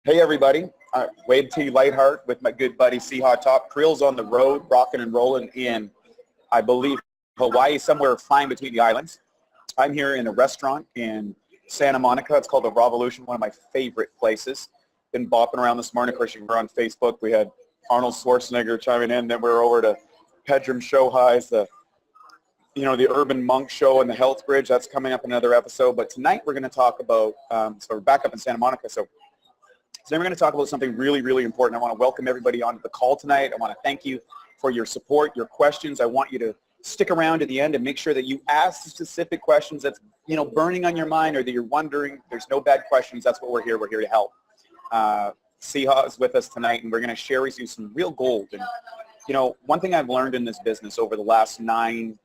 Hey everybody, Wade T. Lightheart with my good buddy Siha. Top Creel's on the road, rocking and rolling in, I believe, Hawaii, somewhere flying between the islands. I'm here in a restaurant in Santa Monica. It's called the Revolution, one of my favorite places. Been bopping around this morning. Of course, you were on Facebook. We had Arnold Schwarzenegger chiming in. Then we were over to Pedram Show Highs, the Urban Monk Show and the Health Bridge. That's coming up in another episode. But tonight we're going to talk about, so we're back up in Santa Monica. So today we're going to talk about something really, really important. I want to welcome everybody onto the call tonight. I want to thank you for your support, your questions. I want you to stick around to the end and make sure that you ask the specific questions that's, burning on your mind or that you're wondering. There's no bad questions. That's what we're here. We're here to help. Siha is with us tonight, and we're going to share with you some real gold. And, one thing I've learned in this business over the last 9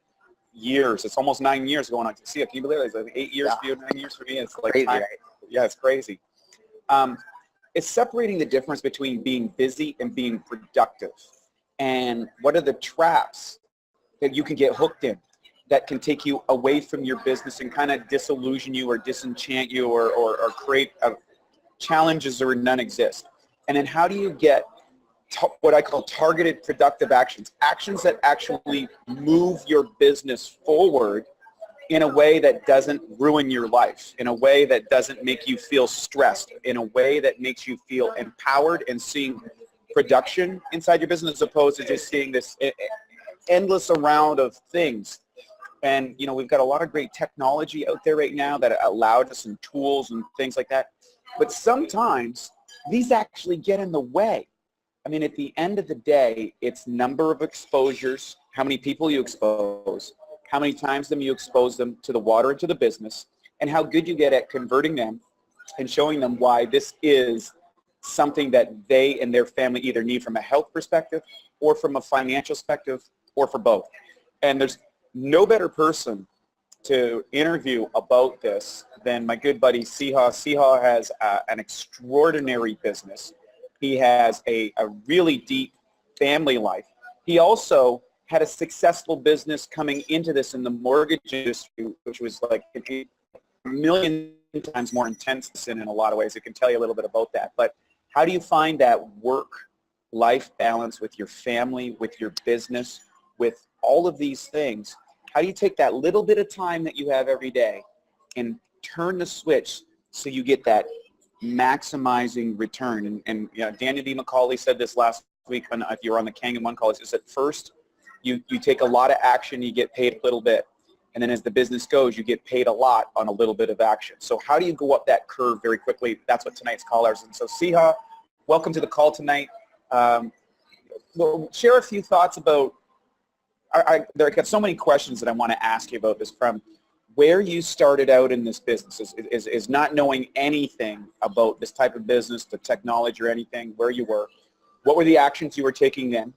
years, it's almost 9 years going on. Siha, can you believe it? It's like 8 years for you, 9 years for me. It's like crazy, time. right? Yeah, it's crazy. It's separating the difference between being busy and being productive. And what are the traps that you can get hooked in that can take you away from your business and kind of disillusion you or disenchant you or create challenges or none exist. And then how do you get what I call targeted productive actions, actions that actually move your business forward in a way that doesn't ruin your life, in a way that doesn't make you feel stressed, in a way that makes you feel empowered and seeing production inside your business as opposed to just seeing this endless round of things. And, we've got a lot of great technology out there right now that allowed us some tools and things like that. But sometimes these actually get in the way. I mean, at the end of the day, it's number of exposures, how many people you expose, how many times you expose them to the water and to the business, and how good you get at converting them and showing them why this is something that they and their family either need from a health perspective or from a financial perspective or for both. And there's no better person to interview about this than my good buddy Siha. Siha has an extraordinary business. He has a really deep family life. He also had a successful business coming into this in the mortgage industry, which was like a million times more intense in a lot of ways. It can tell you a little bit about that. But how do you find that work-life balance with your family, with your business, with all of these things? How do you take that little bit of time that you have every day and turn the switch so you get that maximizing return? And Daniel D. McCauley said this last week if you were on the Kangen One call. He says at first, you take a lot of action, you get paid a little bit. And then as the business goes, you get paid a lot on a little bit of action. So how do you go up that curve very quickly? That's what tonight's call is. And so Siha, welcome to the call tonight. We'll share a few thoughts about, I've got so many questions that I want to ask you about this, from where you started out in this business is not knowing anything about this type of business, the technology or anything, where you were. What were the actions you were taking then?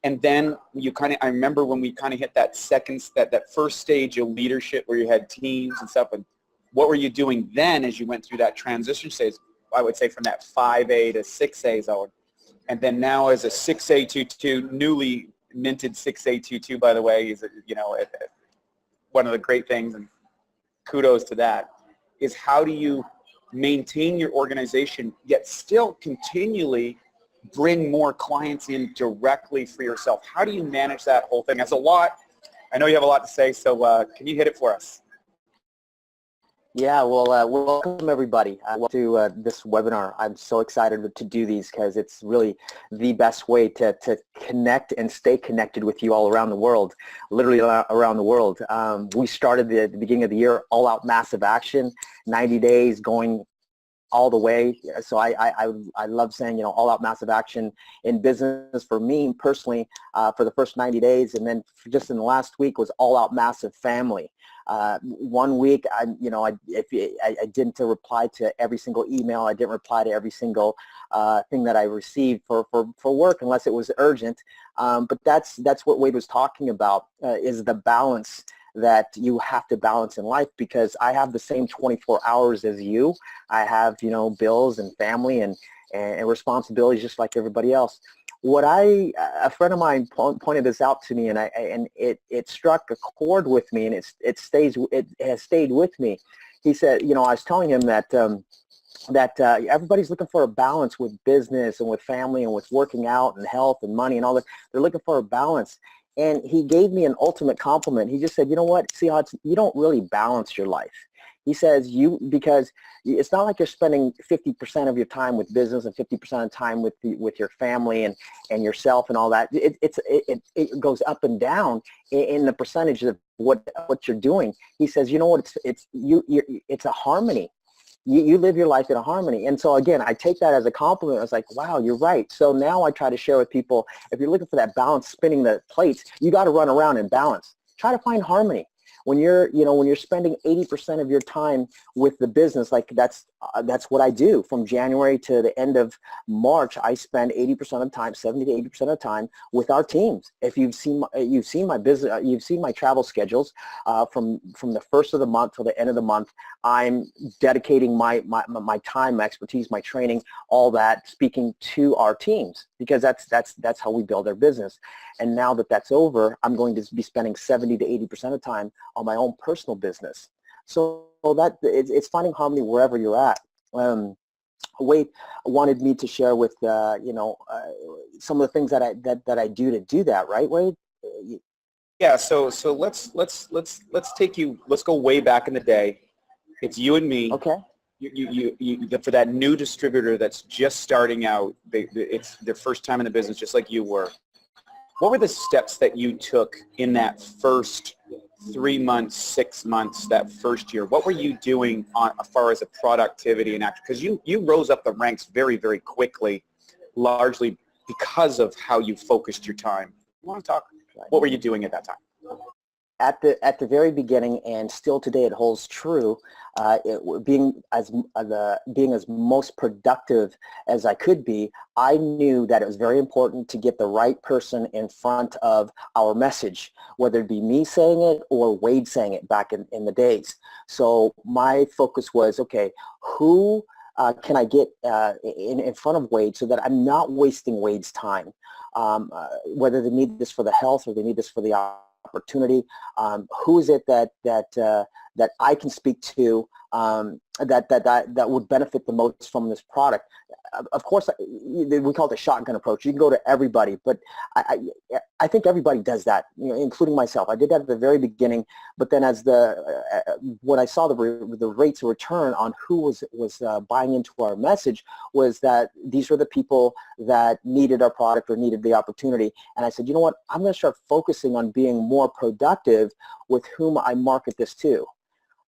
And then I remember when we kind of hit that that first stage of leadership where you had teams and stuff, and what were you doing then as you went through that transition stage, I would say from that 5A to 6A zone. And then now as a 6A22, newly minted 6A22, by the way, is one of the great things, and kudos to that, is how do you maintain your organization yet still continually bring more clients in directly for yourself? How do you manage that whole thing? That's a lot. I know you have a lot to say, so can you hit it for us? Yeah, well, welcome everybody to this webinar. I'm so excited to do these because it's really the best way to connect and stay connected with you all around the world, literally around the world. We started at the beginning of the year, all out massive action, 90 days going all the way. So I love saying, all out massive action in business for me personally for the first 90 days. And then just in the last week was all out massive family. 1 week, I didn't reply to every single email. I didn't reply to every single thing that I received for work unless it was urgent. But that's what Wade was talking about, is the balance that you have to balance in life, because I have the same 24 hours as you. I have, bills and family and responsibilities just like everybody else. A friend of mine pointed this out to me, and it struck a chord with me, and it has stayed with me, he said, you know, I was telling him that everybody's looking for a balance with business and with family and with working out and health and money and all that. They're looking for a balance. And he gave me an ultimate compliment. He just said, you know what, Siha, you don't really balance your life. He says because it's not like you're spending 50% of your time with business and 50% of the time with your family and yourself and all that. It goes up and down in the percentage of what you're doing. He says, you know what, it's a harmony. You live your life in a harmony. And so again, I take that as a compliment. I was like, wow, you're right. So now I try to share with people, if you're looking for that balance, spinning the plates, you got to run around in balance. Try to find harmony. When you're spending 80% of your time with the business, like that's what I do. From January to the end of March, I spend 80% of the time, 70 to 80% of the time with our teams. If you've seen my business, you've seen my travel schedules from the first of the month to the end of the month. I'm dedicating my time, my expertise, my training, all that, speaking to our teams, because that's how we build our business. And now that that's over, I'm going to be spending 70 to 80% of the time on my own personal business. So that it's finding harmony wherever you're at. Wade wanted me to share with some of the things that I do to do that, right, Wade? Yeah. So let's go way back in the day. It's you and me. Okay. For that new distributor that's just starting out, it's their first time in the business, just like you were. What were the steps that you took in that first 3 months, 6 months, that first year? What were you doing as far as a productivity and action? Because you rose up the ranks very, very quickly, largely because of how you focused your time. You want to talk? What were you doing at that time? At the very beginning, and still today it holds true, being as most productive as I could be, I knew that it was very important to get the right person in front of our message, whether it be me saying it or Wade saying it back in the days. So my focus was, okay, who can I get in front of Wade so that I'm not wasting Wade's time, whether they need this for the health or they need this for the opportunity. Who is it that I can speak to that would benefit the most from this product? Of course, we call it the shotgun approach. You can go to everybody, but I think everybody does that, including myself. I did that at the very beginning, but then when I saw the rates of return on who was buying into our message, was that these were the people that needed our product or needed the opportunity. And I said, you know what, I'm going to start focusing on being more productive with whom I market this to.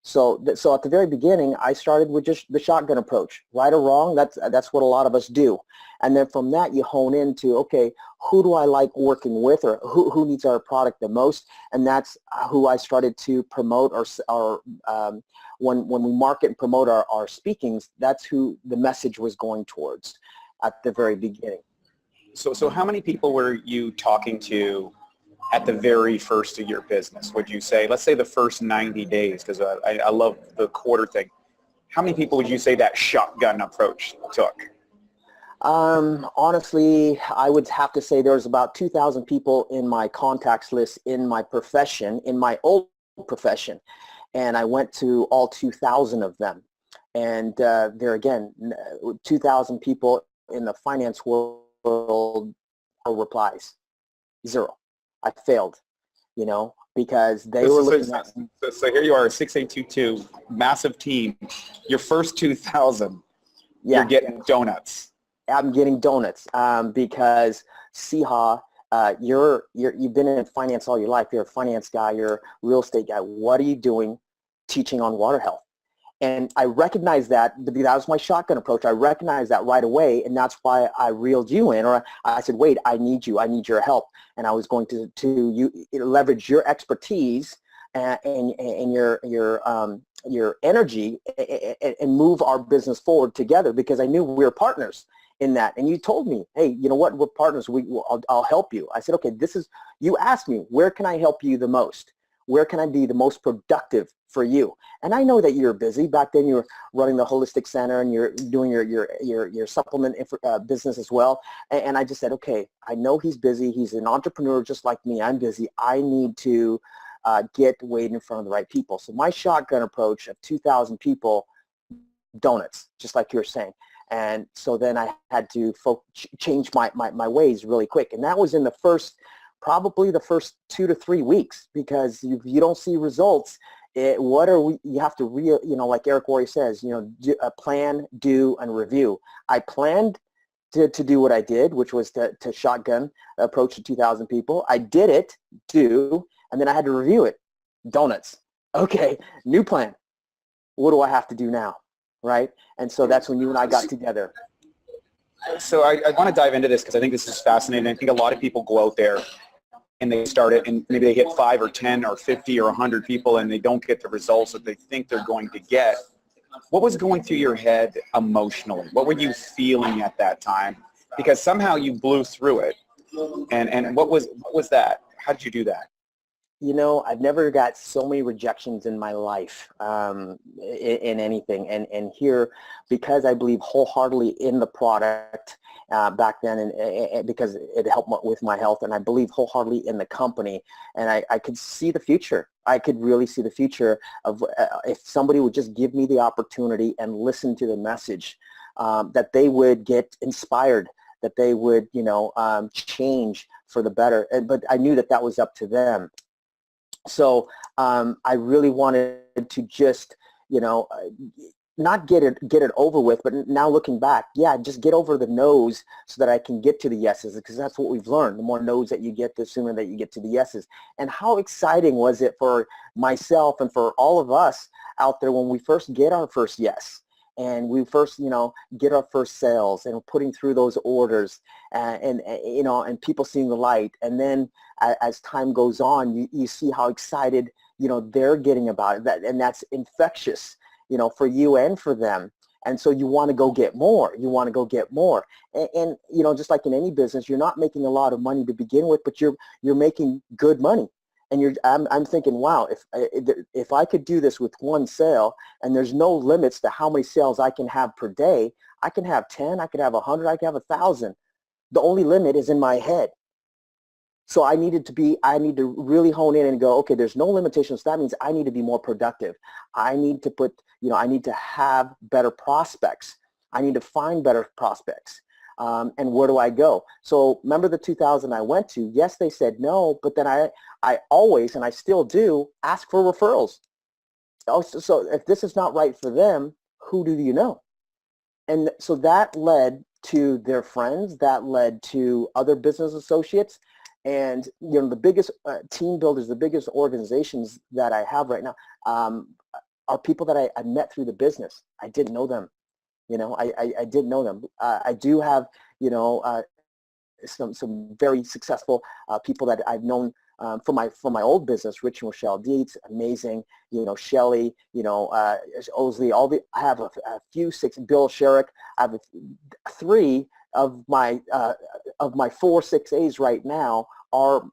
So at the very beginning, I started with just the shotgun approach, right or wrong. That's what a lot of us do. And then from that, you hone into, okay, who do I like working with, or who needs our product the most? And that's who I started to promote, or when we market and promote our speakings, that's who the message was going towards at the very beginning. So how many people were you talking to at the very first of your business? Would you say, let's say the first 90 days, because I love the quarter thing. How many people would you say that shotgun approach took? Honestly, I would have to say there's about 2,000 people in my contacts list in my profession, in my old profession. And I went to all 2,000 of them. And there again, 2,000 people in the finance world, no replies, zero. I failed, because they were looking at. So here you are, 6822, massive team. Your first 2,000, you're getting donuts. I'm getting donuts because Siha, you've been in finance all your life. You're a finance guy. You're a real estate guy. What are you doing teaching on water health? And I recognize that was my shotgun approach. I recognized that right away, and that's why I reeled you in, or I said, Wade, I need you. I need your help. And I was going to leverage your expertise and your energy and move our business forward together, because I knew we were partners in that. And you told me, hey, you know what, we're partners. I'll help you. I said, okay, you asked me, where can I help you the most? Where can I be the most productive for you? And I know that you're busy. Back then you were running the Holistic Center and you're doing your supplement business as well. And I just said, okay, I know he's busy. He's an entrepreneur just like me. I'm busy. I need to get weighed in front of the right people. So my shotgun approach of 2,000 people, donuts, just like you were saying. And so then I had to change my ways really quick. And that was in the first, probably the first 2 to 3 weeks, because if you don't see results, you have to like Eric Worre says, plan, do, and review. I planned to do what I did, which was to shotgun approach to 2,000 people. I did it, and then I had to review it. Donuts. Okay, new plan. What do I have to do now? Right? And so that's when you and I got together. So I want to dive into this because I think this is fascinating. I think a lot of people go out there and they start it and maybe they hit 5 or 10 or 50 or 100 people and they don't get the results that they think they're going to get. What was going through your head emotionally? What were you feeling at that time? Because somehow you blew through it. And what was that? How did you do that? I've never got so many rejections in my life in anything. And here, because I believe wholeheartedly in the product back then, and because it helped with my health, and I believe wholeheartedly in the company, and I could see the future. I could really see the future of if somebody would just give me the opportunity and listen to the message, that they would get inspired, that they would, change for the better. But I knew that was up to them. So I really wanted to just, not get it over with, but now looking back, just get over the no's so that I can get to the yeses, because that's what we've learned. The more no's that you get, the sooner that you get to the yeses. And how exciting was it for myself and for all of us out there when we first get our first yes, and we first, get our first sales, and we're putting through those orders, and people seeing the light. And then as time goes on, you see how excited, they're getting about it, and that's infectious, for you and for them. And so you want to go get more. You want to go get more. And just like in any business, you're not making a lot of money to begin with, but you're making good money. And I'm thinking, wow, if I could do this with one sale, and there's no limits to how many sales I can have per day, I can have 10, I could have 100, I could have 1,000. The only limit is in my head. So I need to really hone in and go, okay, there's no limitations. That means I need to be more productive. I need to I need to have better prospects. I need to find better prospects. And where do I go? So remember the 2,000 I went to, yes, they said no, but then I always, and I still do, ask for referrals. So if this is not right for them, who do you know? And so that led to their friends, that led to other business associates. And the biggest team builders, the biggest organizations that I have right now are people that I met through the business. I didn't know them. I didn't know them. I do have, some very successful people that I've known from my old business, Rich and Rochelle Dietz, amazing, Shelley, Osley, I have a few, 6, Bill Sherrick. I have 3 of my 4 6As right now are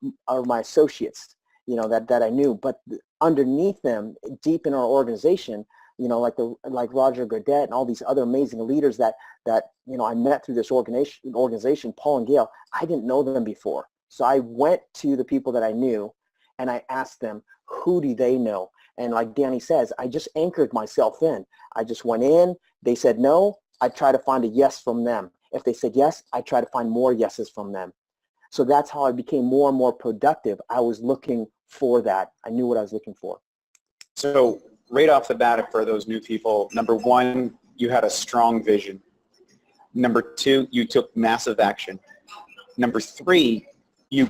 my associates, that I knew. But underneath them, deep in our organization, like Roger Godet and all these other amazing leaders that I met through this organization, Paul and Gail, I didn't know them before. So I went to the people that I knew and I asked them, who do they know? And like Danny says, I just anchored myself in. I just went in, they said no, I try to find a yes from them. If they said yes, I try to find more yeses from them. So that's how I became more and more productive. I was looking for that. I knew what I was looking for. So right off the bat, for those new people, number 1, you had a strong vision. Number 2, you took massive action. Number 3, you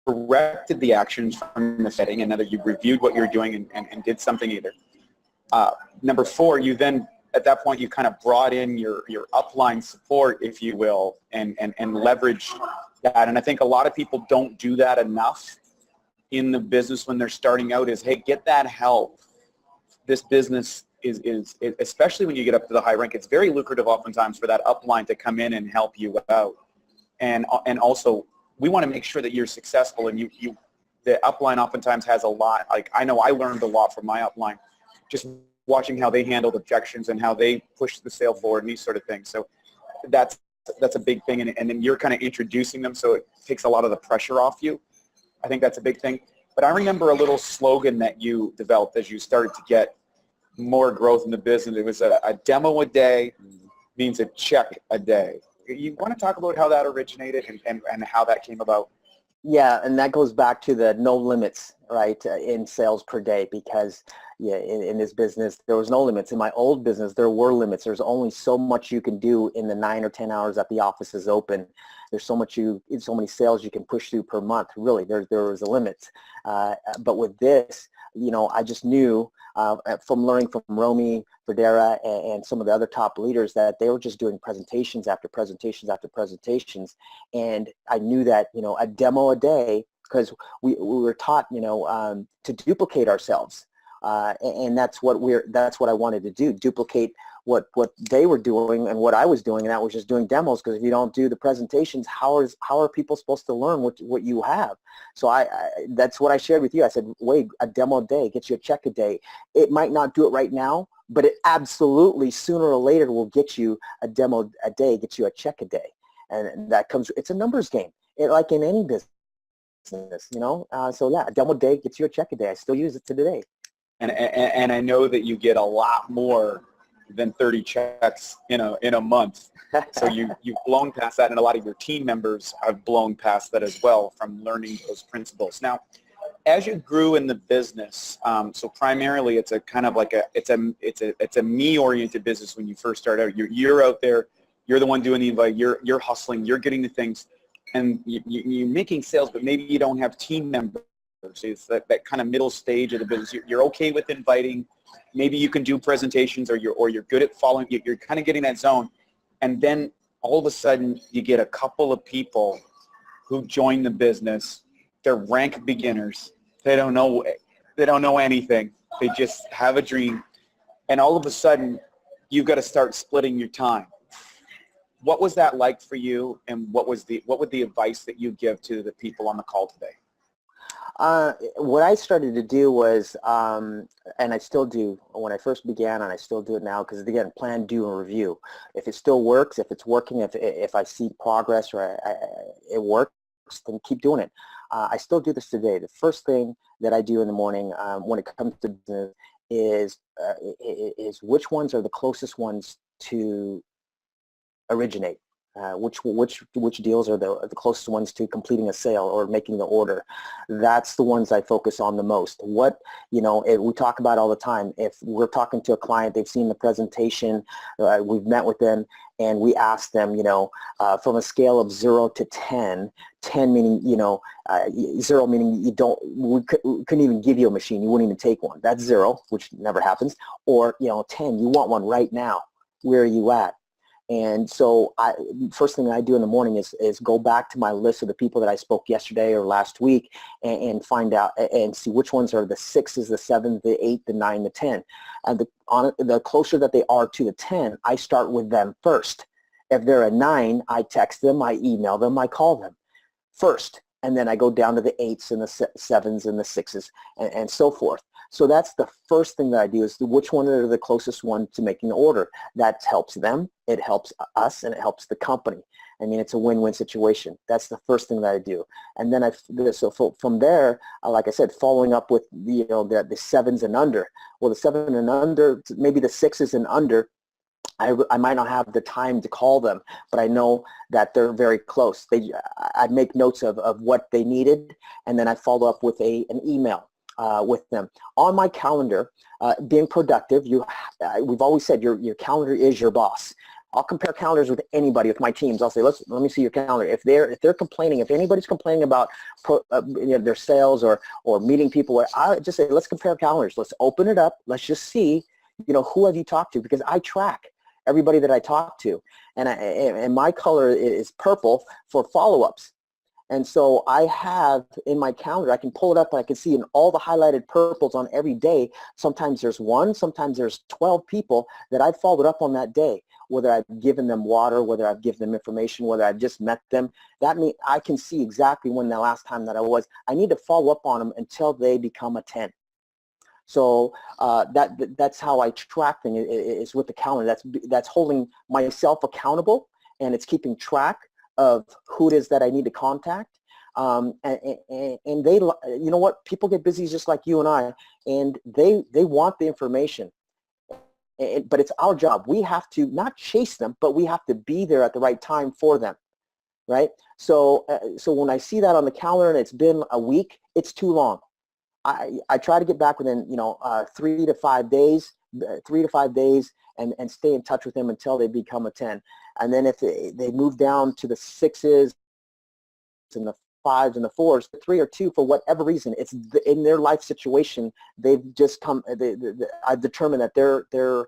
corrected the actions from the setting. Another, you reviewed what you're doing and did something either. Number 4, you then, at that point, you kind of brought in your upline support, if you will, and leveraged that. And I think a lot of people don't do that enough in the business when they're starting out is, hey, get that help. This business is especially when you get up to the high rank, it's very lucrative oftentimes for that upline to come in and help you out. And also, we want to make sure that you're successful, and the upline oftentimes has a lot. Like, I know I learned a lot from my upline, just watching how they handled objections and how they push the sale forward and these sort of things. So that's a big thing, and then you're kind of introducing them, so it takes a lot of the pressure off you. I think that's a big thing. But I remember a little slogan that you developed as you started to get more growth in the business. It was a demo a day means a check a day. You want to talk about how that originated and how that came about? Yeah, and that goes back to the no limits, right, in sales per day, because yeah, in this business, there was no limits. In my old business, there were limits. There's only so much you can do in the 9 or 10 hours that the office is open. There's so many sales you can push through per month. Really, there was a limit. But with this, I just knew from learning from Romy, Verdera, and some of the other top leaders that they were just doing presentations after presentations after presentations. And I knew that, a demo a day, because we were taught, to duplicate ourselves. And that's what I wanted to do, duplicate what they were doing and what I was doing, and that was just doing demos, because if you don't do the presentations, how are people supposed to learn what you have? So I that's what I shared with you. I said, wait, a demo a day gets you a check a day. It might not do it right now, but it absolutely sooner or later will get you a demo a day, gets you a check a day. And that comes, it's a numbers game, like in any business, so yeah, a demo a day gets you a check a day. I still use it to today. And I know that you get a lot more than 30 checks in a month. So you've blown past that, and a lot of your team members have blown past that as well from learning those principles. Now, as you grew in the business, so primarily it's a kind of like it's a me-oriented business when you first start out. You're out there, you're the one doing the invite, you're hustling, you're getting the things, and you're making sales, but maybe you don't have team members. It's that kind of middle stage of the business. You're okay with inviting. Maybe you can do presentations, or you're good at following. You're kind of getting that zone, and then all of a sudden you get a couple of people who join the business. They're rank beginners. They don't know anything. They just have a dream, and all of a sudden you've got to start splitting your time. What was that like for you, and what would the advice that you give to the people on the call today? What I started to do was, and I still do when I first began, and I still do it now, because again, plan, do, and review. If it still works, if it's working, if I see progress or it works, then keep doing it. I still do this today. The first thing that I do in the morning when it comes to business is which ones are the closest ones to originate. Which deals are the closest ones to completing a sale or making the order. That's the ones I focus on the most. We talk about all the time. If we're talking to a client, they've seen the presentation, we've met with them, and we ask them, from a scale of 0 to 10, 10 meaning, 0 meaning we couldn't even give you a machine, you wouldn't even take one. That's 0, which never happens. Or, 10, you want one right now. Where are you at? And so first thing I do in the morning is go back to my list of the people that I spoke yesterday or last week and find out and see which ones are the 6s, the 7s, the 8, the 9, the 10. And the closer that they are to the 10, I start with them first. If they're a 9, I text them, I email them, I call them first. And then I go down to the 8s and the 7s and the 6s and so forth. So that's the first thing that I do, is which one are the closest one to making the order. That helps them, it helps us, and it helps the company. I mean, it's a win-win situation. That's the first thing that I do. And then from there, like I said, following up with the 7s and under. Well, the 7 and under, maybe the 6s and under, I might not have the time to call them, but I know that they're very close. I make notes of what they needed, and then I follow up with an email with them. On my calendar, being productive, we've always said your calendar is your boss. I'll compare calendars with anybody, with my teams. I'll say, let me see your calendar. If they're complaining, if anybody's complaining about their sales or meeting people, I just say, let's compare calendars. Let's open it up. Let's just see, who have you talked to? Because I track everybody that I talk to, and my color is purple for follow-ups. And so I have in my calendar, I can pull it up and I can see in all the highlighted purples on every day, sometimes there's 1, sometimes there's 12 people that I've followed up on that day, whether I've given them water, whether I've given them information, whether I've just met them. That means I can see exactly when the last time that I need to follow up on them until they become a 10. So that's how I track things, is with the calendar. That's holding myself accountable, and it's keeping track of who it is that I need to contact. And they, you know what, people get busy just like you and I, and they want the information. But it's our job. We have to not chase them, but we have to be there at the right time for them, right? So so when I see that on the calendar and it's been a week, it's too long. I try to get back within 3 to 5 days, and stay in touch with them until they become a 10. And then if they move down to the 6s and the 5s and the 4s, 3 or 2, for whatever reason, it's in their life situation, they've just come, I've determined that their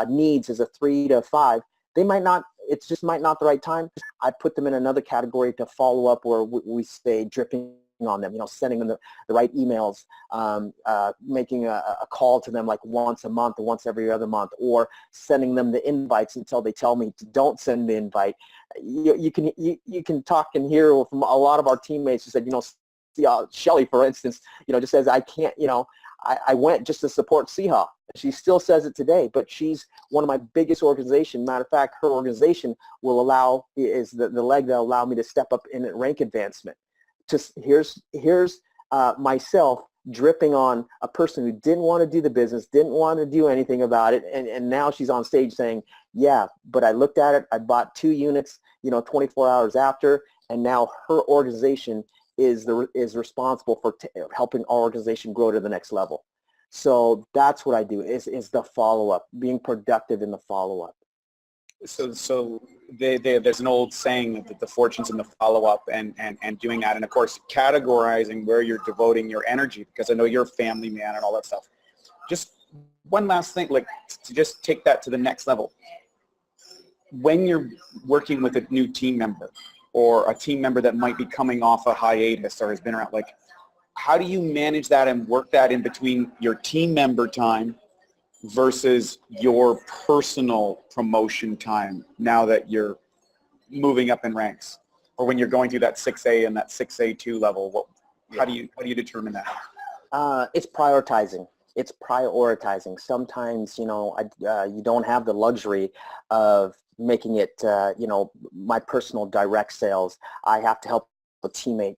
needs is a 3 to 5. They might not, it's just might not the right time. I put them in another category to follow up, where we stay dripping on them, sending them the right emails, making a call to them like once a month or once every other month, or sending them the invites until they tell me to don't send the invite. You can talk and hear from a lot of our teammates who said, Shelly, for instance, just says, I can't, I went just to support Siha. She still says it today, but she's one of my biggest organizations. Matter of fact, her organization is the leg that will allow me to step up in rank advancement. Here's myself dripping on a person who didn't want to do the business, didn't want to do anything about it, and now she's on stage saying, yeah, but I looked at it, I bought 2 units, 24 hours after, and now her organization is responsible for helping our organization grow to the next level. So that's what I do, is the follow-up, being productive in the follow-up. So there's an old saying that the fortune's in the follow-up and doing that, and of course categorizing where you're devoting your energy, because I know you're a family man and all that stuff. Just one last thing, like to just take that to the next level. When you're working with a new team member, or a team member that might be coming off a hiatus or has been around, like how do you manage that and work that in between your team member time versus your personal promotion time now that you're moving up in ranks, or when you're going through that 6A and that 6A2 level? How do you determine that? It's prioritizing. It's prioritizing. Sometimes, you don't have the luxury of making it, my personal direct sales. I have to help a teammate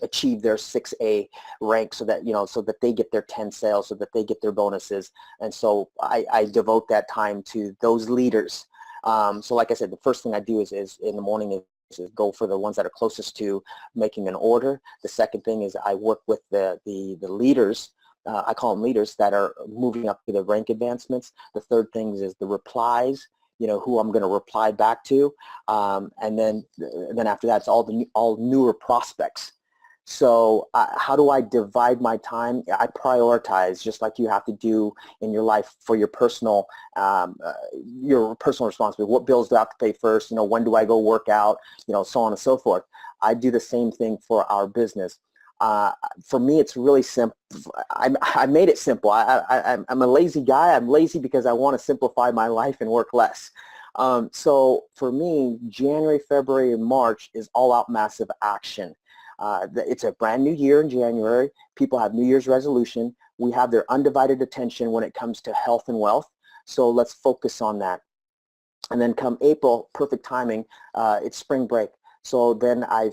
achieve their 6A rank so that they get their 10 sales, so that they get their bonuses. And so I devote that time to those leaders. So like I said, the first thing I do is in the morning is go for the ones that are closest to making an order. The second thing is I work with the leaders. I call them leaders that are moving up to the rank advancements. The third thing is the replies, who I'm going to reply back to. And then after that, it's all newer prospects. So how do I divide my time? I prioritize, just like you have to do in your life for your personal responsibility. What bills do I have to pay first? When do I go work out? So on and so forth. I do the same thing for our business. For me, it's really simple. I made it simple. I'm a lazy guy. I'm lazy because I want to simplify my life and work less. So for me, January, February, and March is all out massive action. It's a brand new year in January. People have New Year's resolution. We have their undivided attention when it comes to health and wealth. So let's focus on that. And then come April, perfect timing, it's spring break. So then I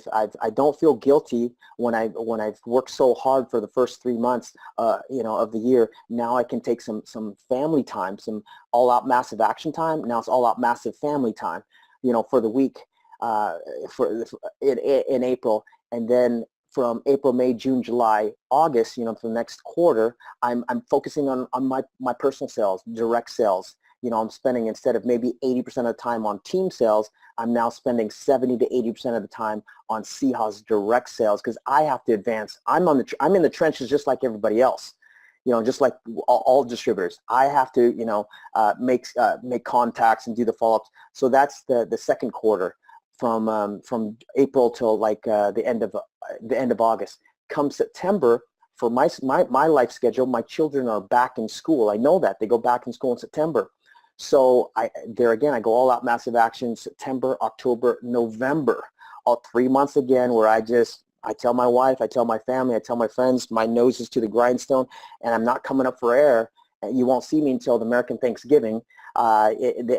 don't feel guilty when I've worked so hard for the first 3 months, of the year. Now I can take some family time, some all-out massive action time. Now it's all-out massive family time, for the week, in April, and then from April, May, June, July, August, for the next quarter, I'm focusing on my personal sales, direct sales. I'm spending, instead of maybe 80% of the time on team sales, I'm now spending 70 to 80% of the time on Siha's direct sales, because I have to advance. I'm in the trenches just like everybody else, just like all distributors. I have to, make contacts and do the follow-ups. So that's the second quarter, from April till like the end of August. Come September, for my life schedule, my children are back in school. I know that they go back in school in September. So I go all out massive action, September, October, November, all 3 months again, where I tell my wife, I tell my family, I tell my friends, my nose is to the grindstone, and I'm not coming up for air. You won't see me until the American Thanksgiving, the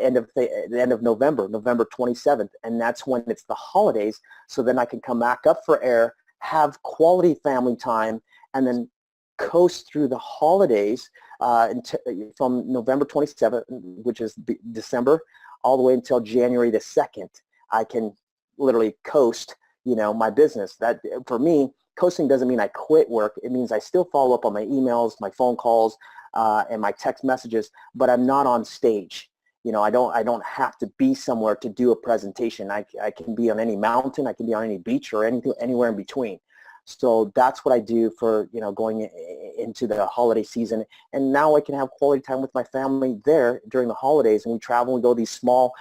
end of November, November 27th, and that's when it's the holidays. So then I can come back up for air have quality family time, and then coast through the holidays from November 27th, which is December, all the way until January the 2nd. I can literally coast, my business. That, for me, coasting doesn't mean I quit work. It means I still follow up on my emails, my phone calls, and my text messages, but I'm not on stage. I don't have to be somewhere to do a presentation. I can be on any mountain, I can be on any beach, or anywhere in between. So that's what I do for, going into the holiday season. And now I can have quality time with my family there during the holidays. And we travel and go to these small,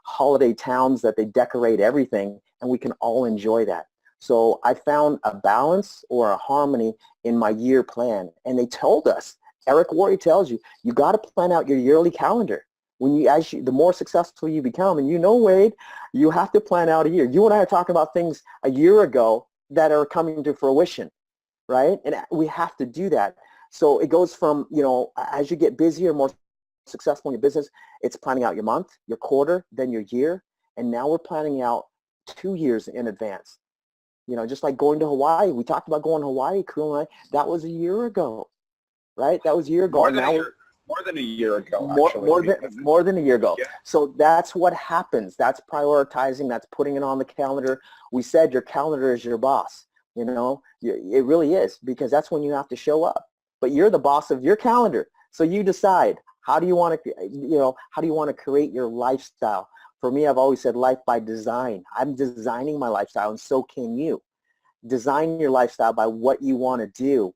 holiday towns that they decorate everything, and we can all enjoy that. So I found a balance or a harmony in my year plan. And they told us, Eric Worre tells you, you got to plan out your yearly calendar. The more successful you become, and Wade, you have to plan out a year. You and I are talking about things a year ago that are coming to fruition, right? And we have to do that. So it goes from, as you get busier, more successful in your business, it's planning out your month, your quarter, then your year. And now we're planning out 2 years in advance. Just like going to Hawaii. We talked about going to Hawaii, Crew and I. That was a year ago, right? That was a year ago. More than a year ago, more than a year ago. Yeah. So that's what happens. That's prioritizing. That's putting it on the calendar. We said your calendar is your boss. It really is, because that's when you have to show up. But you're the boss of your calendar. So you decide, how do you want to create your lifestyle? For me, I've always said life by design. I'm designing my lifestyle, and so can you. Design your lifestyle by what you want to do,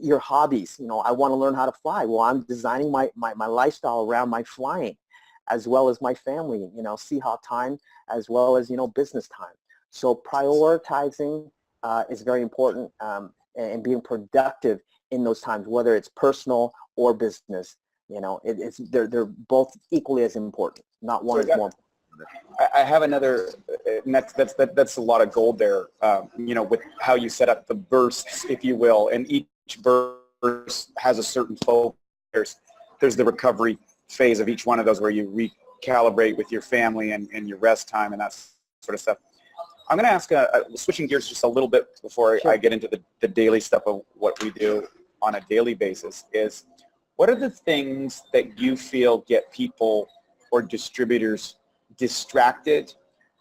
your hobbies. I want to learn how to fly. Well, I'm designing my lifestyle around my flying, as well as my family, Siha time, as well as, business time. So prioritizing is very important, and being productive in those times, whether it's personal or business. They're both equally as important. Not one is more important. I have another, and that's a lot of gold there, with how you set up the bursts, if you will, and each burst has a certain focus. There's the recovery phase of each one of those where you recalibrate with your family and your rest time and that sort of stuff. I'm going to ask, switching gears just a little bit before I get into the daily stuff of what we do on a daily basis, is what are the things that you feel get people or distributors distracted,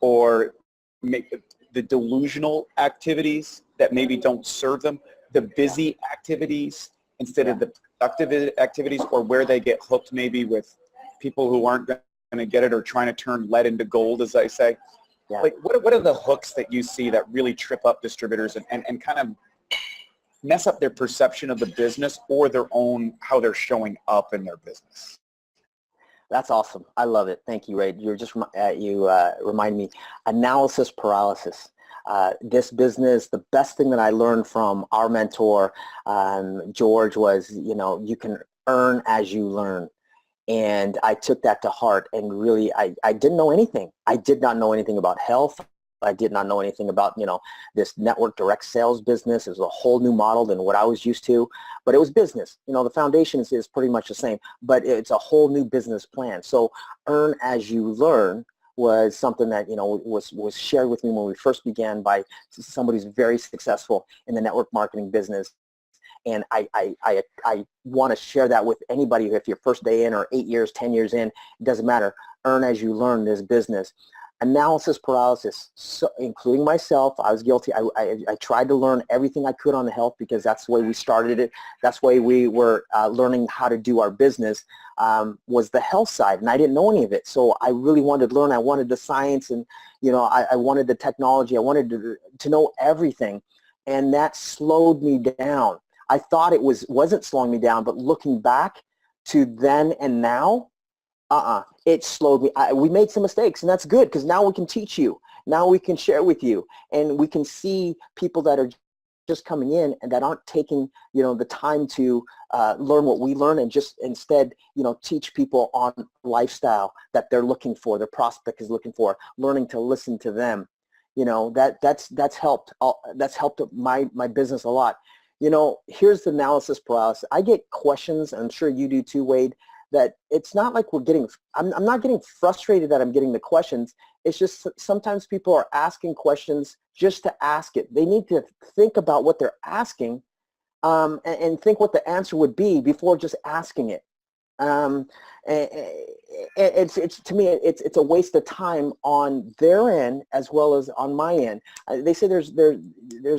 or make the delusional activities that maybe don't serve them, the busy activities instead of the productive activities, or where they get hooked maybe with people who aren't going to get it, or trying to turn lead into gold, as I say? Yeah. Like, what are the hooks that you see that really trip up distributors and kind of mess up their perception of the business, or their own, how they're showing up in their business? That's awesome. I love it. Thank you, Ray. You remind me. Analysis paralysis. This business, the best thing that I learned from our mentor, George, was, you can earn as you learn. And I took that to heart, and really, I didn't know anything. I did not know anything about health. I did not know anything about, this network direct sales business. It was a whole new model than what I was used to, but it was business. The foundation is pretty much the same, but it's a whole new business plan. So earn as you learn was something that, was shared with me when we first began by somebody who's very successful in the network marketing business. And I want to share that with anybody. If you're first day in, or 8 years, 10 years in, it doesn't matter. Earn as you learn this business. Analysis paralysis, so including myself, I was guilty. I tried to learn everything I could on the health, because that's the way we started it. That's the way we were learning how to do our business, was the health side, and I didn't know any of it. So I really wanted to learn. I wanted the science, and I wanted the technology. I wanted to know everything, and that slowed me down. I thought it wasn't slowing me down, but looking back to then and now, it slowed me. We made some mistakes, and that's good, because now we can teach you. Now we can share with you, and we can see people that are just coming in and that aren't taking, the time to learn what we learn, and just instead, teach people on lifestyle that they're looking for, their prospect is looking for, learning to listen to them. That's helped. That's helped my business a lot. Here's the analysis paralysis. I get questions, and I'm sure you do too, Wade, that it's not like I'm not getting frustrated that I'm getting the questions. It's just sometimes people are asking questions just to ask it. They need to think about what they're asking, and think what the answer would be before just asking it. It's to me, it's a waste of time on their end as well as on my end. They say there's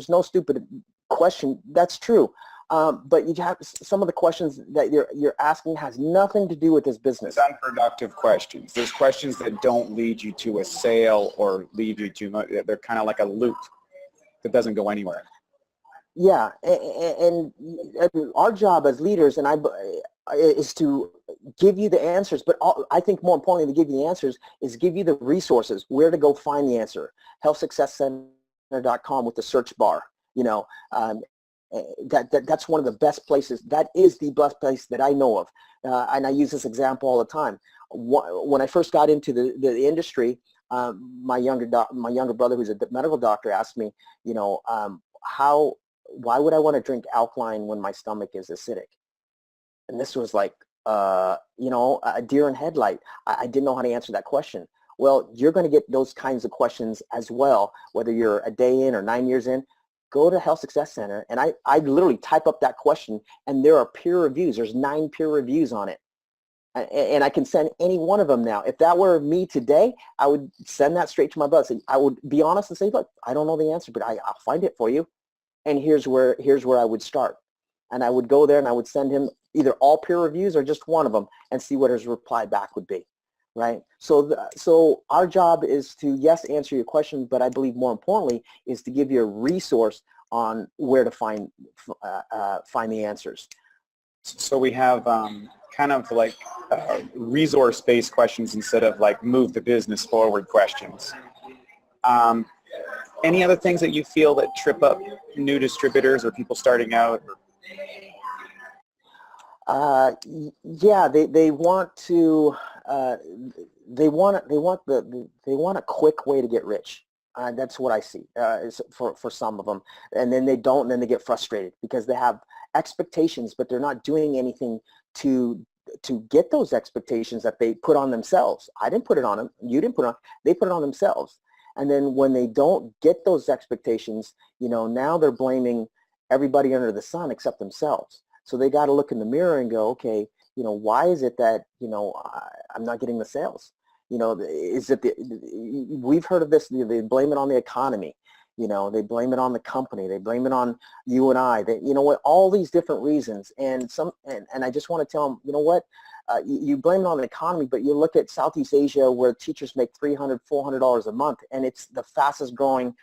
no stupid question. That's true. But you have some of the questions that you're asking has nothing to do with this business. It's unproductive questions. There's questions that don't lead you to a sale or lead you to, they're kind of like a loop that doesn't go anywhere. Yeah, and our job as leaders is to give you the answers, but I think more importantly to give you the answers is give you the resources, where to go find the answer. healthsuccesscenter.com with the search bar, that's one of the best places. That is the best place that I know of, and I use this example all the time. When I first got into the industry, my younger brother, who's a medical doctor, asked me, why would I want to drink alkaline when my stomach is acidic? And this was like, a deer in headlight. I didn't know how to answer that question. Well, you're going to get those kinds of questions as well, whether you're a day in or 9 years in. Go to Health Success Center, and I literally type up that question, and there are peer reviews. There's 9 peer reviews on it. And I can send any one of them now. If that were me today, I would send that straight to my brother. I would be honest and say, look, I don't know the answer, but I'll find it for you. And here's where I would start. And I would go there and I would send him either all peer reviews or just one of them and see what his reply back would be, right? So our job is to, yes, answer your question, but I believe more importantly is to give you a resource on where to find the answers. So we have kind of like resource-based questions instead of like move the business forward questions. Any other things that you feel that trip up new distributors or people starting out? Yeah, they want to they want a quick way to get rich. That's what I see for some of them, and then they don't, and then they get frustrated because they have expectations, but they're not doing anything to get those expectations that they put on themselves. I didn't put it on them. You didn't put it on. They put it on themselves. And then when they don't get those expectations, now they're blaming everybody under the sun except themselves. So they got to look in the mirror and go, okay, why is it that, I'm not getting the sales? Is it we've heard of this, they blame it on the economy. They blame it on the company. They blame it on you and I. All these different reasons. And I just want to tell them, you blame it on the economy, but you look at Southeast Asia where teachers make $300, $400 a month, and it's the fastest growing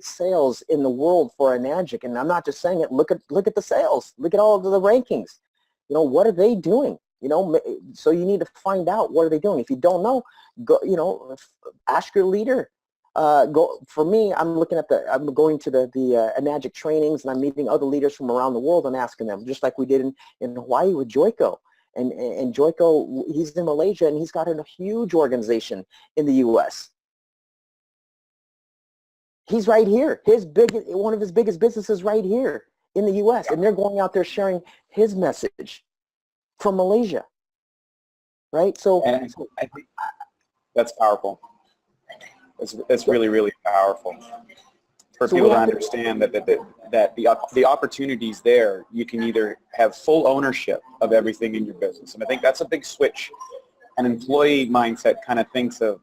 sales in the world for Enagic. And I'm not just saying it. Look at the sales. Look at all of the rankings. What are they doing? So you need to find out, what are they doing? If you don't know, go. Ask your leader. For me, I'm going to the Enagic trainings, and I'm meeting other leaders from around the world and asking them, just like we did in Hawaii with Joyko. And Joyko, he's in Malaysia, and he's got a huge organization in the U.S. He's right here. One of his biggest businesses right here in the U.S. And they're going out there sharing his message from Malaysia, right? So I think that's powerful. It's really, really powerful for people to understand that the opportunities there, you can either have full ownership of everything in your business. And I think that's a big switch. An employee mindset kind of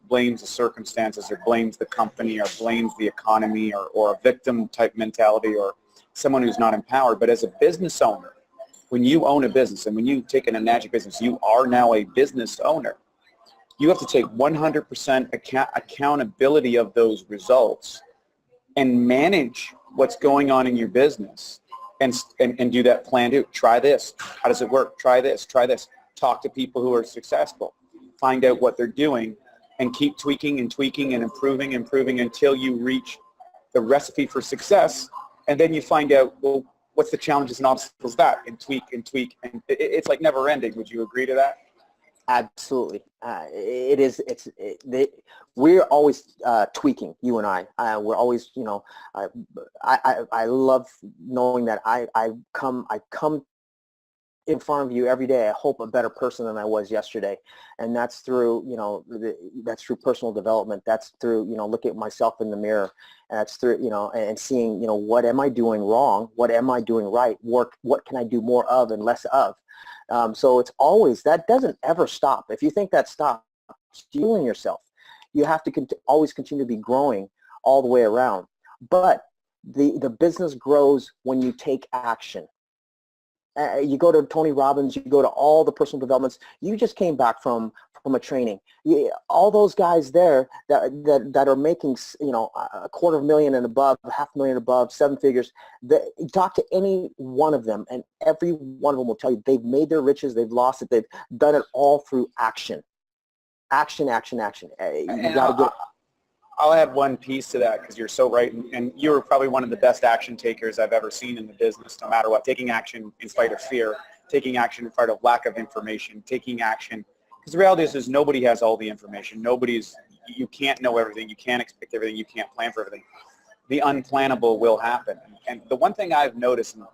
blames the circumstances or blames the company or blames the economy or a victim type mentality or someone who's not empowered. But as a business owner, when you own a business and when you take an Enagic business, you are now a business owner. You have to take 100% accountability of those results and manage what's going on in your business and do that plan. Try this. How does it work? Try this. Try this. Talk to people who are successful. Find out what they're doing and keep tweaking and tweaking and improving until you reach the recipe for success. And then you find out, well, what's the challenges and obstacles that, and tweak. And it's like never ending. Would you agree to that? Absolutely. It is. We're always tweaking, you and I. We're always, I love knowing that I come in front of you every day, I hope, a better person than I was yesterday. And that's through, that's through personal development. That's through, looking at myself in the mirror. And that's through, and seeing, what am I doing wrong? What am I doing right? What can I do more of and less of? So it's always, that doesn't ever stop. If you think that stops, you're fooling yourself. You have to always continue to be growing all the way around. But the business grows when you take action. You go to Tony Robbins, you go to all the personal developments. You just came back from a training. All those guys there that are making, $250,000 and above, $500,000 above, seven figures. Talk to any one of them, and every one of them will tell you they've made their riches, they've lost it, they've done it all through action. Action, action, action. You got to get. I'll add one piece to that, because you're so right, and you're probably one of the best action takers I've ever seen in the business, no matter what. Taking action in spite of fear, taking action in spite of lack of information, taking action. Because the reality is nobody has all the information. You can't know everything. You can't expect everything. You can't plan for everything. The unplannable will happen. And the one thing I've noticed, and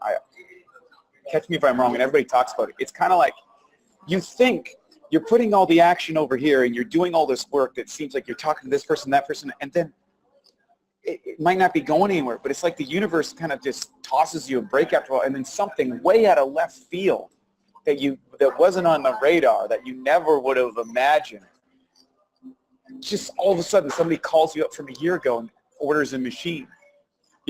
catch me if I'm wrong, and everybody talks about it, it's kind of like you think you're putting all the action over here and you're doing all this work that seems like you're talking to this person, that person, and then it might not be going anywhere, but it's like the universe kind of just tosses you a break after a while, and then something way out of left field that wasn't on the radar, that you never would have imagined, just all of a sudden somebody calls you up from a year ago and orders a machine.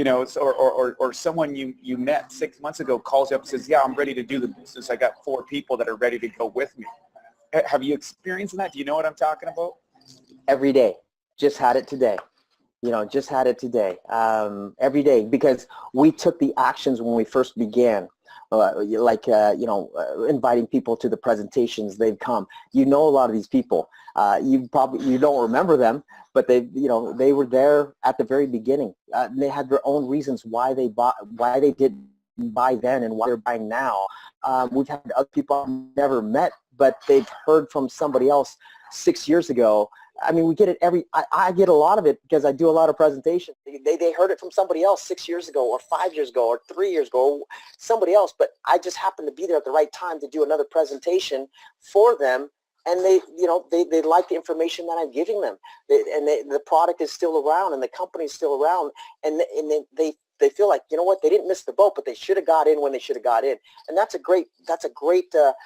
Or someone you met 6 months ago calls you up and says, yeah, I'm ready to do the business. I got 4 people that are ready to go with me. Have you experienced that? Do you know what I'm talking about? Every day. Just had it today. Just had it today. Every day, because we took the actions when we first began. Inviting people to the presentations. They've come. A lot of these people. You don't remember them, but they were there at the very beginning. They had their own reasons why they didn't buy then and why they're buying now. We've had other people I've never met, but they've heard from somebody else 6 years ago. I mean, we get it I get a lot of it because I do a lot of presentations. They heard it from somebody else 6 years ago or 5 years ago or 3 years ago, or somebody else, but I just happened to be there at the right time to do another presentation for them. And they like the information that I'm giving them. The product is still around and the company is still around. And they feel like, they didn't miss the boat, but they should have got in when they should have got in. And that's a great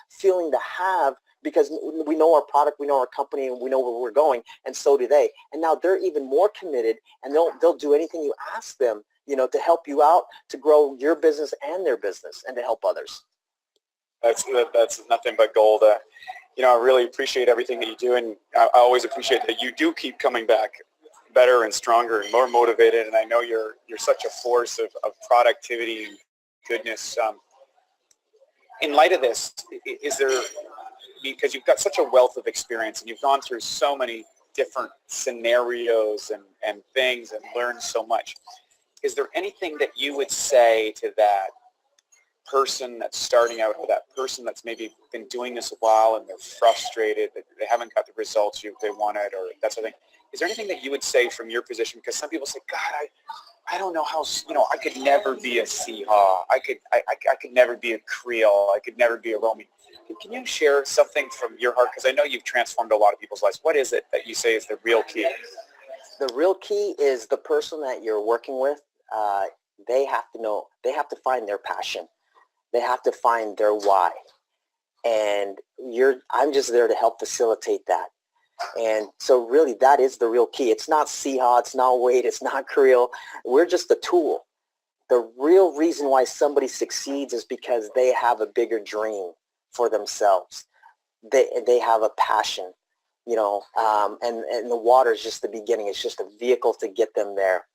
feeling to have, because we know our product, we know our company, and we know where we're going, and so do they. And now they're even more committed, and they'll do anything you ask them, to help you out, to grow your business and their business, and to help others. That's nothing but gold. I really appreciate everything that you do, and I always appreciate that you do keep coming back better and stronger and more motivated. And I know you're such a force of productivity and goodness. In light of this, is there, because you've got such a wealth of experience and you've gone through so many different scenarios and things and learned so much, is there anything that you would say to that person that's starting out, or that person that's maybe been doing this a while and they're frustrated that they haven't got the results they wanted, or that sort of thing? Is there anything that you would say from your position? Because some people say, God, I don't know how, I could never be a Siha. I could never be a Creole. I could never be a Romy. Can you share something from your heart? Because I know you've transformed a lot of people's lives. What is it that you say is the real key? The real key is the person that you're working with. They have to find their passion. They have to find their why. And I'm just there to help facilitate that. And so really that is the real key. It's not Siha, it's not Wade, it's not Creole. We're just a tool. The real reason why somebody succeeds is because they have a bigger dream for themselves. They have a passion, and the water is just the beginning. It's just a vehicle to get them there.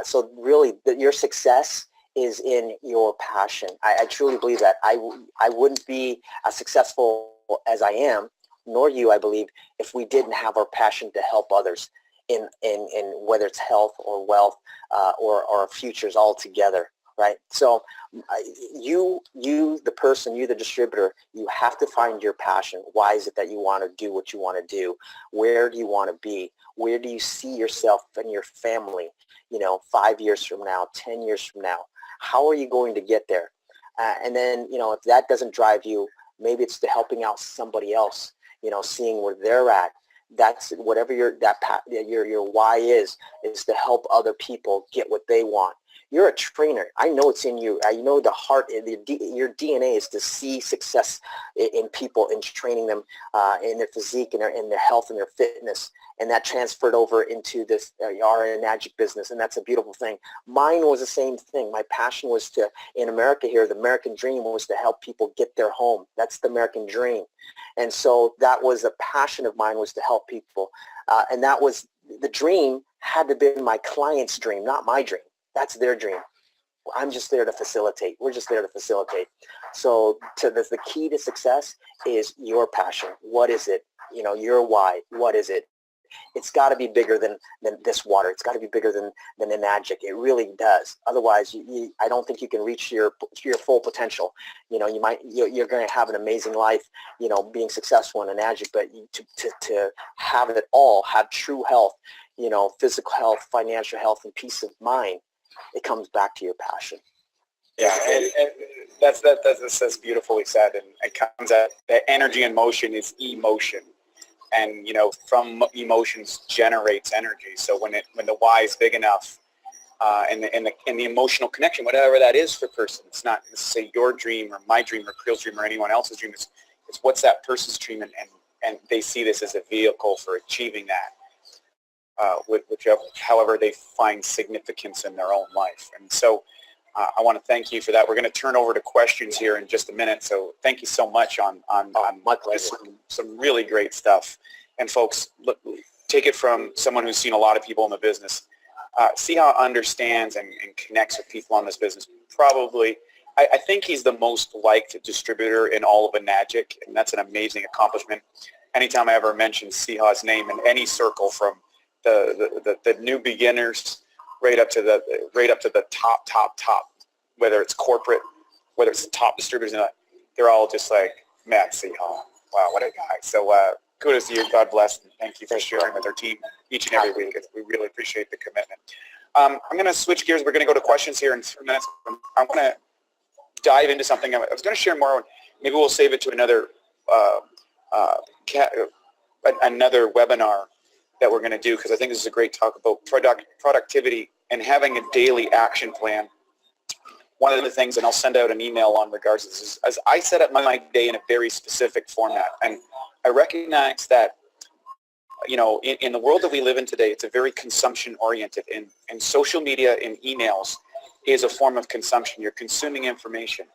So really your success is in your passion. I truly believe that. I wouldn't be as successful as I am, nor you, I believe, if we didn't have our passion to help others in whether it's health or wealth or our futures all together, right? So you, the person, you, the distributor, you have to find your passion. Why is it that you want to do what you want to do? Where do you want to be? Where do you see yourself and your family, 5 years from now, 10 years from now? How are you going to get there? And then, if that doesn't drive you, maybe it's the helping out somebody else, seeing where they're at. That's whatever your why is to help other people get what they want. You're a trainer. I know it's in you. I know the heart, your DNA is to see success in people and training them in their physique and their health and their fitness. And that transferred over into this our Enagic business, and that's a beautiful thing. Mine was the same thing. My passion was in America here, the American dream was to help people get their home. That's the American dream. And so that was a passion of mine, was to help people. And that was the dream, had to be my client's dream, not my dream. That's their dream. I'm just there to facilitate. We're just there to facilitate. So the key to success is your passion. What is it? Your why. What is it? It's got to be bigger than this water. It's got to be bigger than Enagic. It really does. Otherwise, I don't think you can reach your full potential. You're going to have an amazing life, being successful in Enagic, but to have it all, have true health, physical health, financial health, and peace of mind, it comes back to your passion. Yeah, and that's beautifully said. And it comes out that energy and motion is emotion. And from emotions generates energy. So when the why is big enough, and the emotional connection, whatever that is for a person, it's not necessarily your dream or my dream or Creel's dream or anyone else's dream. It's what's that person's dream, and they see this as a vehicle for achieving that, however they find significance in their own life. And so I want to thank you for that. We're going to turn over to questions here in just a minute. So thank you so much on some really great stuff. And folks, look, take it from someone who's seen a lot of people in the business. Siha understands and connects with people on this business. Probably, I think he's the most liked distributor in all of Enagic, and that's an amazing accomplishment. Anytime I ever mention Siha's name in any circle, from the new beginners right up to the top, whether it's corporate, whether it's the top distributors, they're all just like, Matt Siha. Wow, what a guy. So kudos to you. God bless, and thank you for sharing with our team each and every week. We really appreciate the commitment. I'm going to switch gears. We're going to go to questions here in 3 minutes. I'm going to dive into something. I was going to share more. Maybe we'll save it to another webinar that we're going to do, because I think this is a great talk about productivity and having a daily action plan. One of the things, and I'll send out an email on regards to this, is as I set up my day in a very specific format. And I recognize that, in the world that we live in today, it's a very consumption-oriented, and social media and emails is a form of consumption. You're consuming information.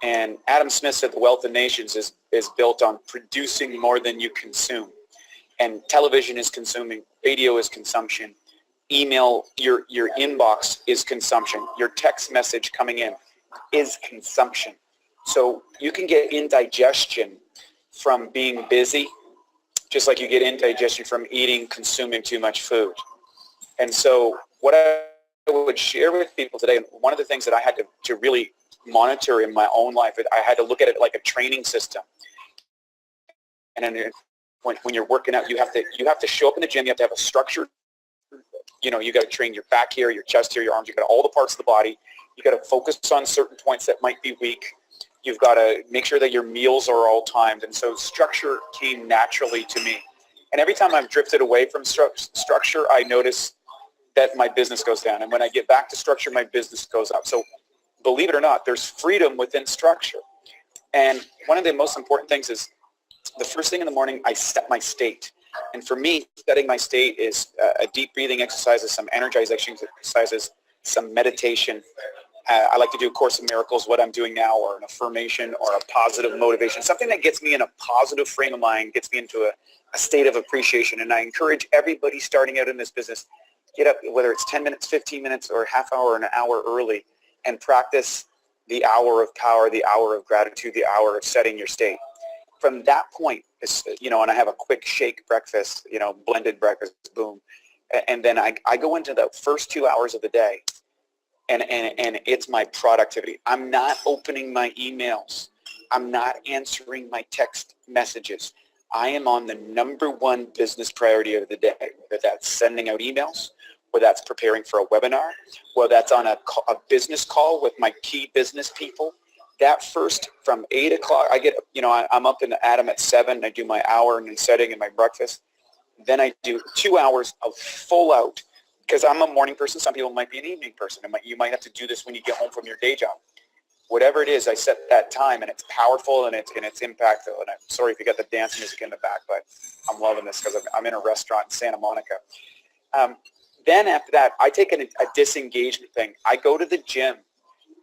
And Adam Smith said the wealth of nations is built on producing more than you consume. And television is consuming, radio is consumption, email, your inbox is consumption, your text message coming in is consumption. So you can get indigestion from being busy, just like you get indigestion from consuming too much food. And so what I would share with people today, and one of the things that I had to really monitor in my own life, I had to look at it like a training system. And then when you're working out, you have to show up in the gym. You have to have a structure. You got to train your back here, your chest here, your arms. You got all the parts of the body. You got to focus on certain points that might be weak. You've got to make sure that your meals are all timed. And so structure came naturally to me. And every time I've drifted away from structure, I notice that my business goes down. And when I get back to structure, my business goes up. So believe it or not, there's freedom within structure. And one of the most important things is, the first thing in the morning, I set my state. And for me, setting my state is a deep breathing exercises, some energization exercises, some meditation. I like to do A Course in Miracles, what I'm doing now, or an affirmation, or a positive motivation, something that gets me in a positive frame of mind, gets me into a state of appreciation. And I encourage everybody starting out in this business, get up, whether it's 10 minutes, 15 minutes, or a half hour, an hour early, and practice the hour of power, the hour of gratitude, the hour of setting your state. From that point, and I have a quick shake breakfast, blended breakfast, boom. And then I go into the first 2 hours of the day, and it's my productivity. I'm not opening my emails. I'm not answering my text messages. I am on the number one business priority of the day, whether that's sending out emails, whether that's preparing for a webinar, whether that's on a business call with my key business people. that first from 8 o'clock, I get, I'm up in Adam at 7. I do my hour and setting and my breakfast. Then I do 2 hours of full out, because I'm a morning person. Some people might be an evening person. You might have to do this when you get home from your day job. Whatever it is, I set that time, and it's powerful and it's impactful. And I'm sorry if you got the dance music in the back, but I'm loving this because I'm in a restaurant in Santa Monica. Then after that, I take a disengagement thing. I go to the gym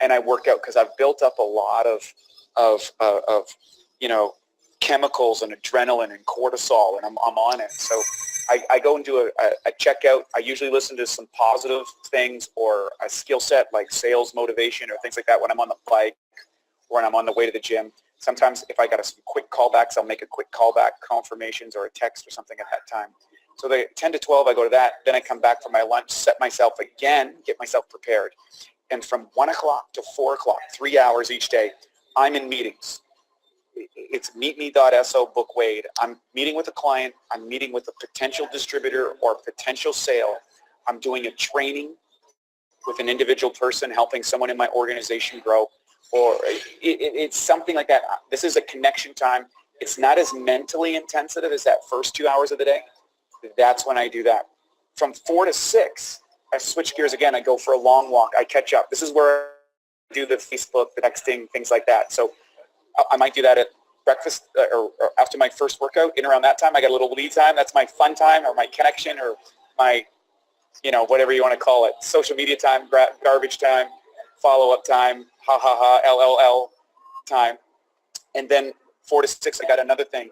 and I work out, because I've built up a lot of chemicals and adrenaline and cortisol, and I'm on it. So I go and do a checkout. I usually listen to some positive things or a skill set like sales motivation or things like that when I'm on the bike or when I'm on the way to the gym. Sometimes if I got some quick callbacks, I'll make a quick callback confirmations or a text or something at that time. So the 10 to 12, I go to that. Then I come back for my lunch, set myself again, get myself prepared. And from 1 o'clock to 4 o'clock, 3 hours each day, I'm in meetings. It's meetme.so book Wade. I'm meeting with a client. I'm meeting with a potential distributor or potential sale. I'm doing a training with an individual person, helping someone in my organization grow, or it's something like that. This is a connection time. It's not as mentally intensive as that first 2 hours of the day. That's when I do that. From 4 to 6, I switch gears again. I go for a long walk. I catch up. This is where I do the Facebook, the texting, things like that. So I might do that at breakfast or after my first workout. In around that time, I got a little lead time. That's my fun time or my connection or my, whatever you want to call it, social media time, garbage time, follow-up time, ha ha ha, LLL time. And then 4 to 6, I got another thing.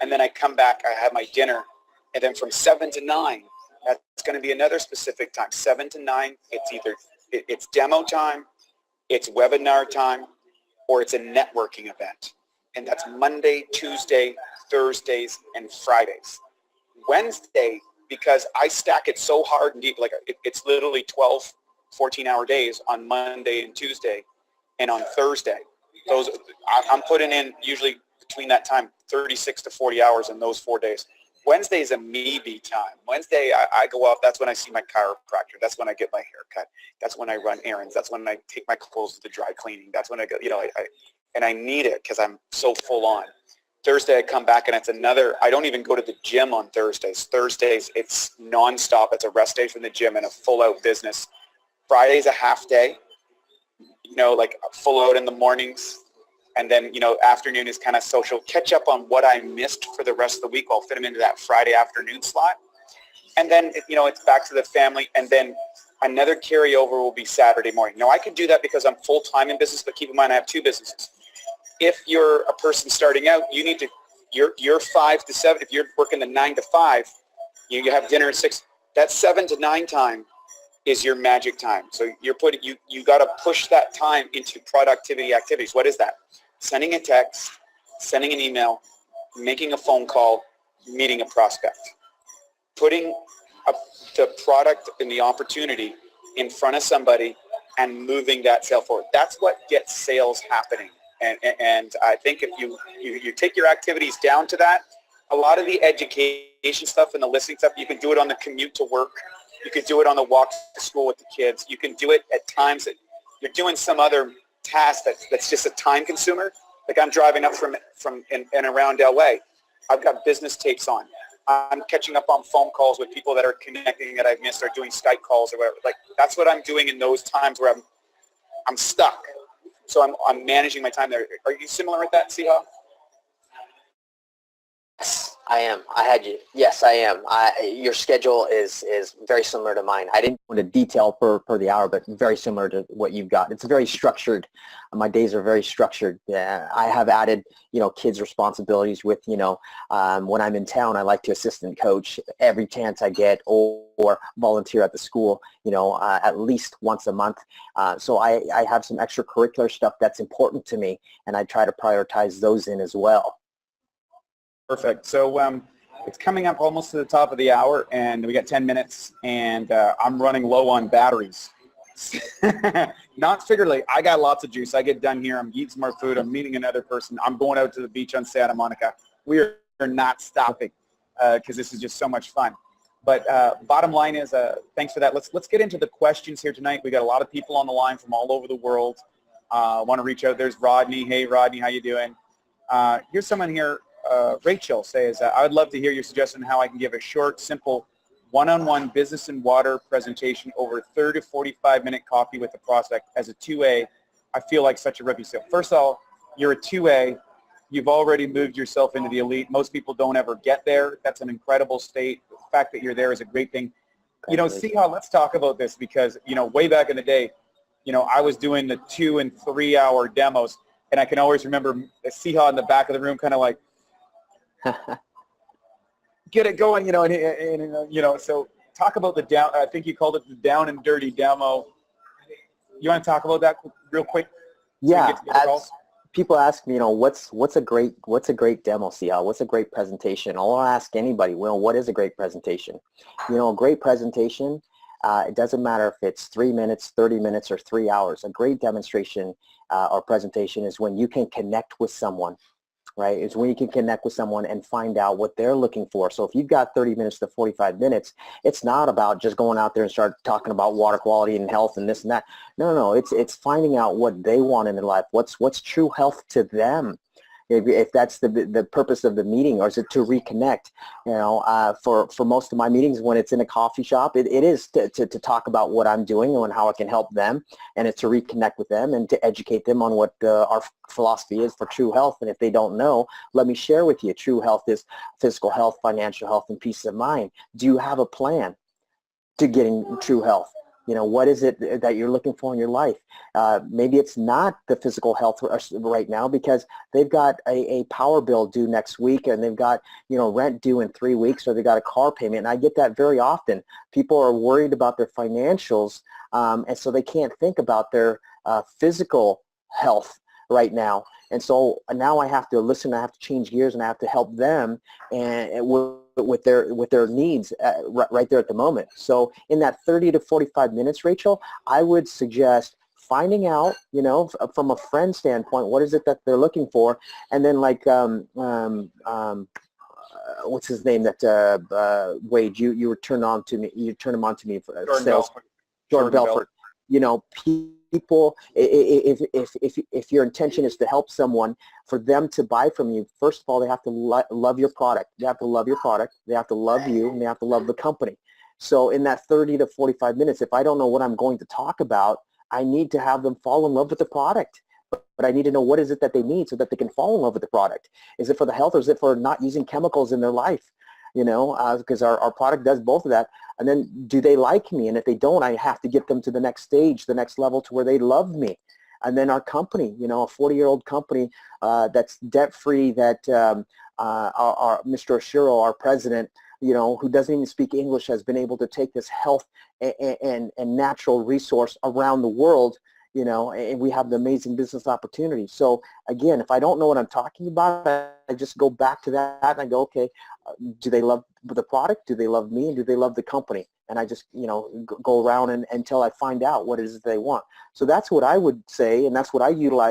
And then I come back, I have my dinner. And then from 7 to 9, that's going to be another specific time. 7 to 9, it's either it's demo time, it's webinar time, or it's a networking event. And that's Monday, Tuesday, Thursdays, and Fridays. Wednesday, because I stack it so hard and deep, like it's literally 12, 14-hour days on Monday and Tuesday, and on Thursday. I'm putting in usually between that time 36 to 40 hours in those 4 days. Wednesday is a me-be time. Wednesday, I go out. That's when I see my chiropractor. That's when I get my hair cut. That's when I run errands. That's when I take my clothes to the dry cleaning. That's when I go, and I need it because I'm so full on. Thursday, I come back and it's another, I don't even go to the gym on Thursdays. Thursdays, it's nonstop. It's a rest day from the gym and a full out business. Friday's a half day, like full out in the mornings. And then, afternoon is kind of social. Catch up on what I missed for the rest of the week. I'll fit them into that Friday afternoon slot. And then, it's back to the family. And then another carryover will be Saturday morning. Now, I could do that because I'm full-time in business, but keep in mind I have 2 businesses. If you're a person starting out, you need to, you're 5 to 7. If you're working the 9 to 5, you have dinner at 6. That 7 to 9 time is your magic time. So you got to push that time into productivity activities. What is that? Sending a text, sending an email, making a phone call, meeting a prospect. Putting the product and the opportunity in front of somebody and moving that sale forward. That's what gets sales happening. And I think if you take your activities down to that, a lot of the education stuff and the listening stuff, you can do it on the commute to work. You could do it on the walk to school with the kids. You can do it at times that you're doing some other task that's just a time consumer. Like I'm driving up from and around LA. I've got business tapes on. I'm catching up on phone calls with people that are connecting that I've missed or doing Skype calls or whatever. Like that's what I'm doing in those times where I'm stuck. So I'm managing my time there. Are you similar with that, Siha? Yes, I am. I had you. Yes, I am. Your schedule is very similar to mine. I didn't go into detail per the hour, but very similar to what you've got. It's very structured. My days are very structured. I have added, kids' responsibilities with, when I'm in town, I like to assistant coach every chance I get or volunteer at the school, at least once a month. So I have some extracurricular stuff that's important to me, and I try to prioritize those in as well. Perfect. So it's coming up almost to the top of the hour, and we got 10 minutes, and I'm running low on batteries. Not figuratively. I got lots of juice. I get done here. I'm eating some more food. I'm meeting another person. I'm going out to the beach on Santa Monica. We are not stopping because this is just so much fun. But bottom line is, thanks for that. Let's get into the questions here tonight. We got a lot of people on the line from all over the world. want to reach out. There's Rodney. Hey, Rodney, how you doing? Here's someone here, Rachel says, I would love to hear your suggestion on how I can give a short, simple, one-on-one business and water presentation over 30 to 45-minute coffee with the prospect as a 2A. I feel like such a rookie. So first of all, you're a 2A. You've already moved yourself into the elite. Most people don't ever get there. That's an incredible state. The fact that you're there is a great thing. You know, Siha, let's talk about this because, you know, way back in the day, you know, I was doing the 2 and 3 hour demos, and I can always remember Siha in the back of the room kind of like, get it going, you know, and you know, so talk about the down, I think you called it the down and dirty demo. You want to talk about that real quick? Yeah, people ask me, you know, what's a great demo, Siha? What's a great presentation? I'll ask anybody, well, what is a great presentation? You know, a great presentation, it doesn't matter if it's 3 minutes, 30 minutes, or 3 hours. A great demonstration or presentation is when you can connect with someone, right? It's when you can connect with someone and find out what they're looking for. So if you've got 30 minutes to 45 minutes, it's not about just going out there and start talking about water quality and health and this and that. No, it's finding out what they want in their life. What's true health to them? If that's the purpose of the meeting, or is it to reconnect? You know, for most of my meetings, when it's in a coffee shop, it is to talk about what I'm doing and how I can help them, and it's to reconnect with them and to educate them on what our philosophy is for true health. And if they don't know, let me share with you. True health is physical health, financial health, and peace of mind. Do you have a plan to getting true health? You know, what is it that you're looking for in your life? Maybe it's not the physical health right now because they've got a power bill due next week, and they've got, you know, rent due in 3 weeks, or they got a car payment. And I get that very often. People are worried about their financials, and so they can't think about their physical health right now. And so now I have to listen, I have to change gears, and I have to help them and with their needs right there at the moment. So in that 30 to 45 minutes, Rachel, I would suggest finding out, you know, from a friend standpoint, what is it that they're looking for, and then like what's his name that Wade, you were turned on to me, you turned him on to me for sales. Jordan Belfort. You know, people, if your intention is to help someone, for them to buy from you, first of all, they have to love your product. They have to love your product. They have to love you, and they have to love the company. So in that 30 to 45 minutes, if I don't know what I'm going to talk about, I need to have them fall in love with the product. But I need to know what is it that they need so that they can fall in love with the product. Is it for the health, or is it for not using chemicals in their life? You know, because our product does both of that. And then, do they like me? And if they don't, I have to get them to the next stage, the next level, to where they love me. And then our company, you know, a 40-year-old company that's debt-free, that our Mr. Oshiro, our president, you know, who doesn't even speak English, has been able to take this health and natural resource around the world, you know, and we have the amazing business opportunity. So again, if I don't know what I'm talking about, I just go back to that and I go, okay, do they love the product? Do they love me? And do they love the company? And I just, you know, go around until I find out what it is they want. So that's what I would say, and that's what I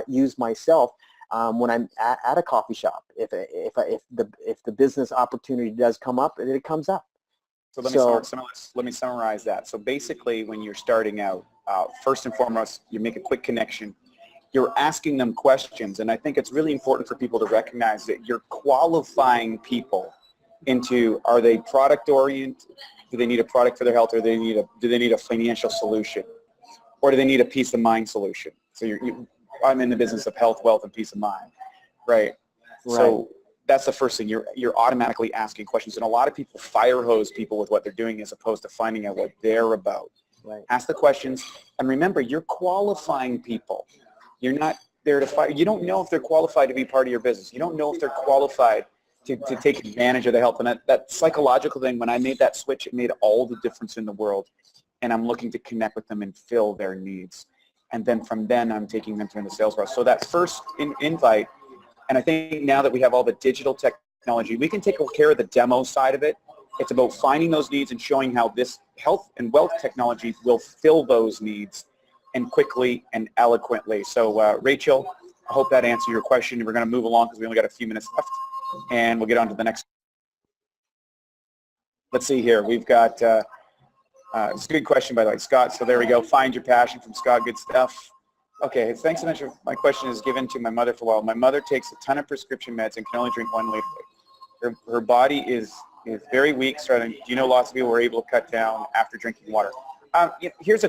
use myself when I'm at a coffee shop. If the business opportunity does come up, it comes up. So let me summarize that. So basically, when you're starting out, first and foremost, you make a quick connection. You're asking them questions, and I think it's really important for people to recognize that you're qualifying people into, are they product oriented? Do they need a product for their health, or do they need a financial solution, or do they need a peace of mind solution? So I'm in the business of health, wealth, and peace of mind, right? So that's the first thing. You're automatically asking questions, and a lot of people fire hose people with what they're doing as opposed to finding out what they're about. Right. Ask the questions, and remember, you're qualifying people. You're not there to fire. You don't know if they're qualified to be part of your business. You don't know if they're qualified to take advantage of the health. And that psychological thing, when I made that switch, it made all the difference in the world. And I'm looking to connect with them and fill their needs. And then from then, I'm taking them through the sales process. So that first invite, and I think now that we have all the digital technology, we can take care of the demo side of it. It's about finding those needs and showing how this health and wealth technology will fill those needs, and quickly and eloquently. So Rachel, I hope that answered your question. We're going to move along because we only got a few minutes left, and we'll get on to the next. Let's see here. We've got, it's a good question, by the way, Scott. So there we go. Find your passion from Scott. Good stuff. Okay, thanks so much. My question is given to my mother for a while. My mother takes a ton of prescription meds and can only drink 1 liter. Her body is very weak. Starting, you know, lots of people were able to cut down after drinking water. Here's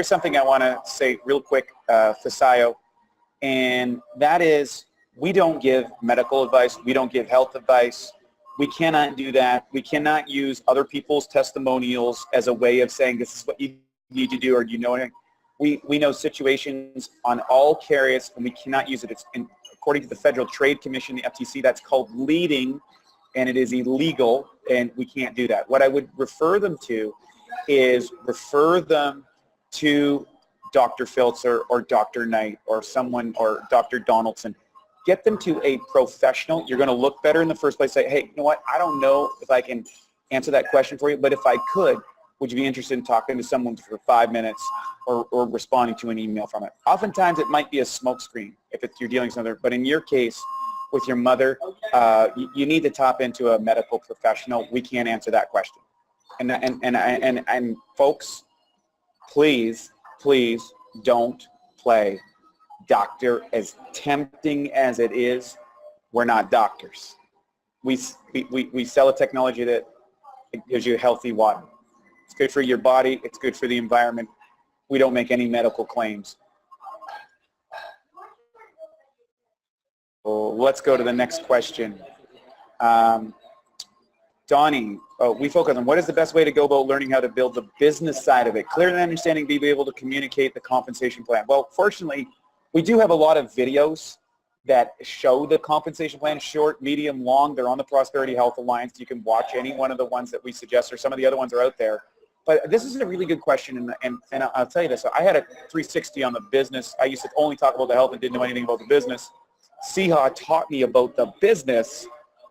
something I want to say real quick, Fasayo, and that is we don't give medical advice. We don't give health advice. We cannot do that. We cannot use other people's testimonials as a way of saying this is what you need to do or you know anything. We know situations on all carriers, and we cannot use it. It's according to the Federal Trade Commission, the FTC, that's called leading, and it is illegal, and we can't do that. What I would refer them to is refer them to Dr. Filzer or Dr. Knight or someone or Dr. Donaldson. Get them to a professional. You're going to look better in the first place. Say, hey, you know what? I don't know if I can answer that question for you, but if I could, would you be interested in talking to someone for 5 minutes or responding to an email from it? Oftentimes it might be a smokescreen if you're dealing with another, but in your case, with your mother, you need to tap into a medical professional. We can't answer that question. And folks, please don't play doctor. As tempting as it is, we're not doctors. We sell a technology that gives you healthy water. It's good for your body. It's good for the environment. We don't make any medical claims. So let's go to the next question. Donnie, we focus on what is the best way to go about learning how to build the business side of it. Clearly understanding, be able to communicate the compensation plan. Well, fortunately, we do have a lot of videos that show the compensation plan, short, medium, long. They're on the Prosperity Health Alliance. You can watch any one of the ones that we suggest, or some of the other ones are out there. But this is a really good question, and I'll tell you this. I had a 360 on the business. I used to only talk about the health and didn't know anything about the business. Siha taught me about the business,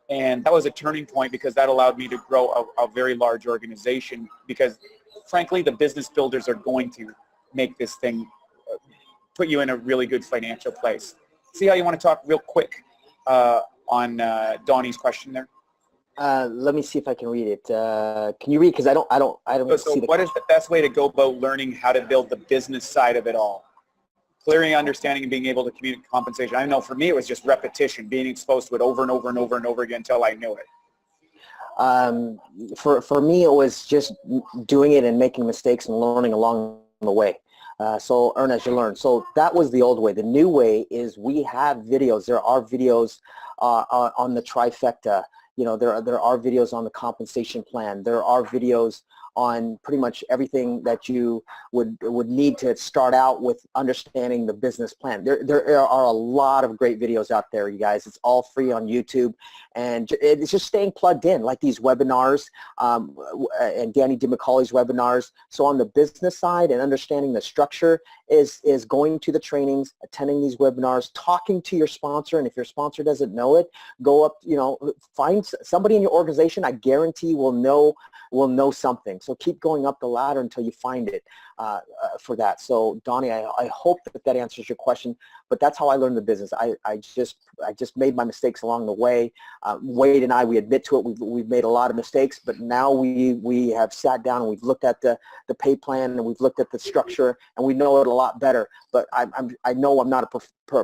and that was a turning point because that allowed me to grow a very large organization because, frankly, the business builders are going to make this thing, put you in a really good financial place. Siha, you want to talk real quick on Donnie's question there? Let me see if I can read it. Can you read? Because I don't see the. What is the best way to go about learning how to build the business side of it all? Clearing, understanding, and being able to communicate compensation. I know for me it was just repetition, being exposed to it over and over and over and over again until I knew it. For me, it was just doing it and making mistakes and learning along the way. So earn as you learn. So that was the old way. The new way is we have videos. There are videos on the trifecta. You know, there are videos on the compensation plan. There are videos on pretty much everything that you would need to start out with understanding the business plan. There are a lot of great videos out there, you guys. It's all free on YouTube, and it's just staying plugged in, like these webinars and Danny DiMacauley's webinars. So on the business side and understanding the structure is going to the trainings, attending these webinars, talking to your sponsor, and if your sponsor doesn't know it, go up, you know, find somebody in your organization. I guarantee will know something. So keep going up the ladder until you find it for that. So Donnie, I hope that answers your question, but that's how I learned the business. I just made my mistakes along the way. Wade and I, we admit to it. We've made a lot of mistakes, but now we have sat down and we've looked at the pay plan and we've looked at the structure and we know it a lot better. But I know I'm not a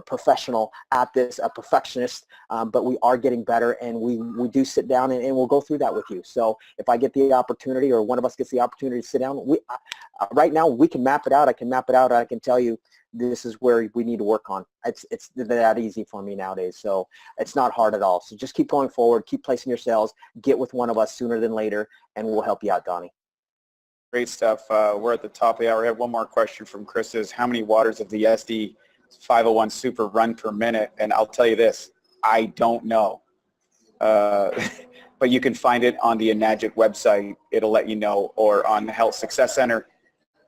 professional at this, a perfectionist, but we are getting better, and we do sit down and we'll go through that with you. So if I get the opportunity, or one of us gets the opportunity to sit down, right now we can map it out. I can map it out. I can tell you this is where we need to work on. It's that easy for me nowadays. So it's not hard at all. So just keep going forward, keep placing your sales, get with one of us sooner than later, and we'll help you out, Donnie. Great stuff. We're at the top of the hour. I have one more question from Chris. Is how many waters of the SD 501 Super run per minute? And I'll tell you this, I don't know. But you can find it on the Enagic website. It'll let you know, or on the Health Success Center.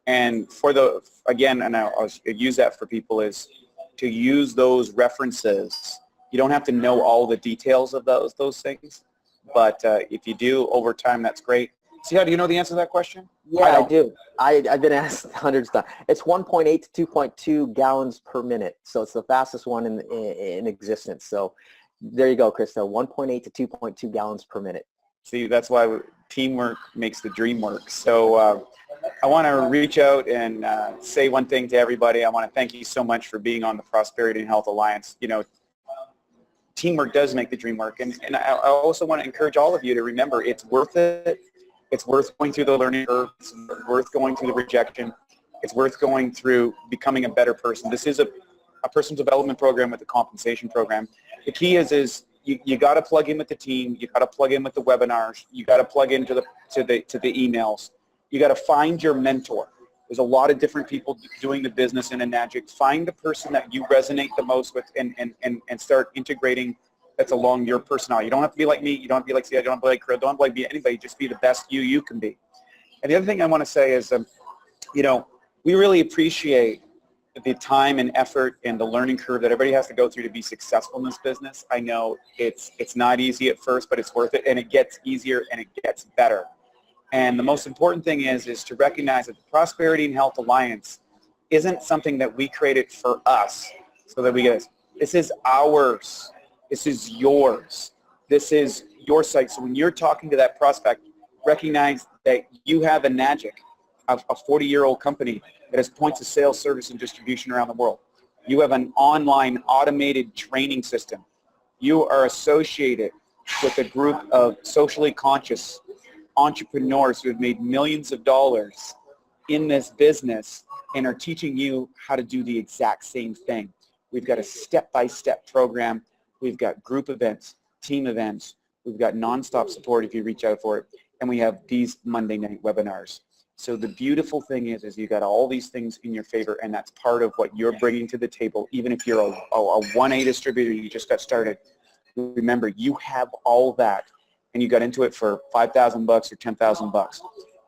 And for the, again, and I'll use that for people, is to use those references. You don't have to know all the details of those things, but if you do over time, that's great. Siha, do you know the answer to that question? Yeah, I do. I've been asked hundreds of times. It's 1.8 to 2.2 gallons per minute. So it's the fastest one in existence. So there you go, Krista, 1.8 to 2.2 gallons per minute. See, that's why teamwork makes the dream work. So I want to reach out and say one thing to everybody. I want to thank you so much for being on the Prosperity and Health Alliance. You know, teamwork does make the dream work. And I also want to encourage all of you to remember it's worth it. It's worth going through the learning curve. It's worth going through the rejection. It's worth going through becoming a better person. This is a personal development program with a compensation program. The key is you got to plug in with the team. You got to plug in with the webinars. You got to plug into the emails. You got to find your mentor. There's a lot of different people doing the business in Enagic. Find the person that you resonate the most with and start integrating that's along your personality. You don't have to be like me. You don't have to be like Siha. You don't have to be like Krill. Don't have to be anybody. Just be the best you can be. And the other thing I want to say is, you know, we really appreciate the time and effort and the learning curve that everybody has to go through to be successful in this business. I know it's not easy at first, but it's worth it, and it gets easier and it gets better. And the most important thing is to recognize that the Prosperity and Health Alliance isn't something that we created for us so that we get this. This is ours. This is yours. This is your site. So when you're talking to that prospect, recognize that you have Enagic, a 40-year-old company that has points of sale, service, and distribution around the world. You have an online automated training system. You are associated with a group of socially conscious entrepreneurs who have made millions of dollars in this business and are teaching you how to do the exact same thing. We've got a step-by-step program. We've got group events, team events. We've got nonstop support if you reach out for it. And we have these Monday night webinars. So the beautiful thing is you got all these things in your favor, and that's part of what you're bringing to the table. Even if you're a 1A distributor, you just got started, remember, you have all that, and you got into it for $5,000 or $10,000.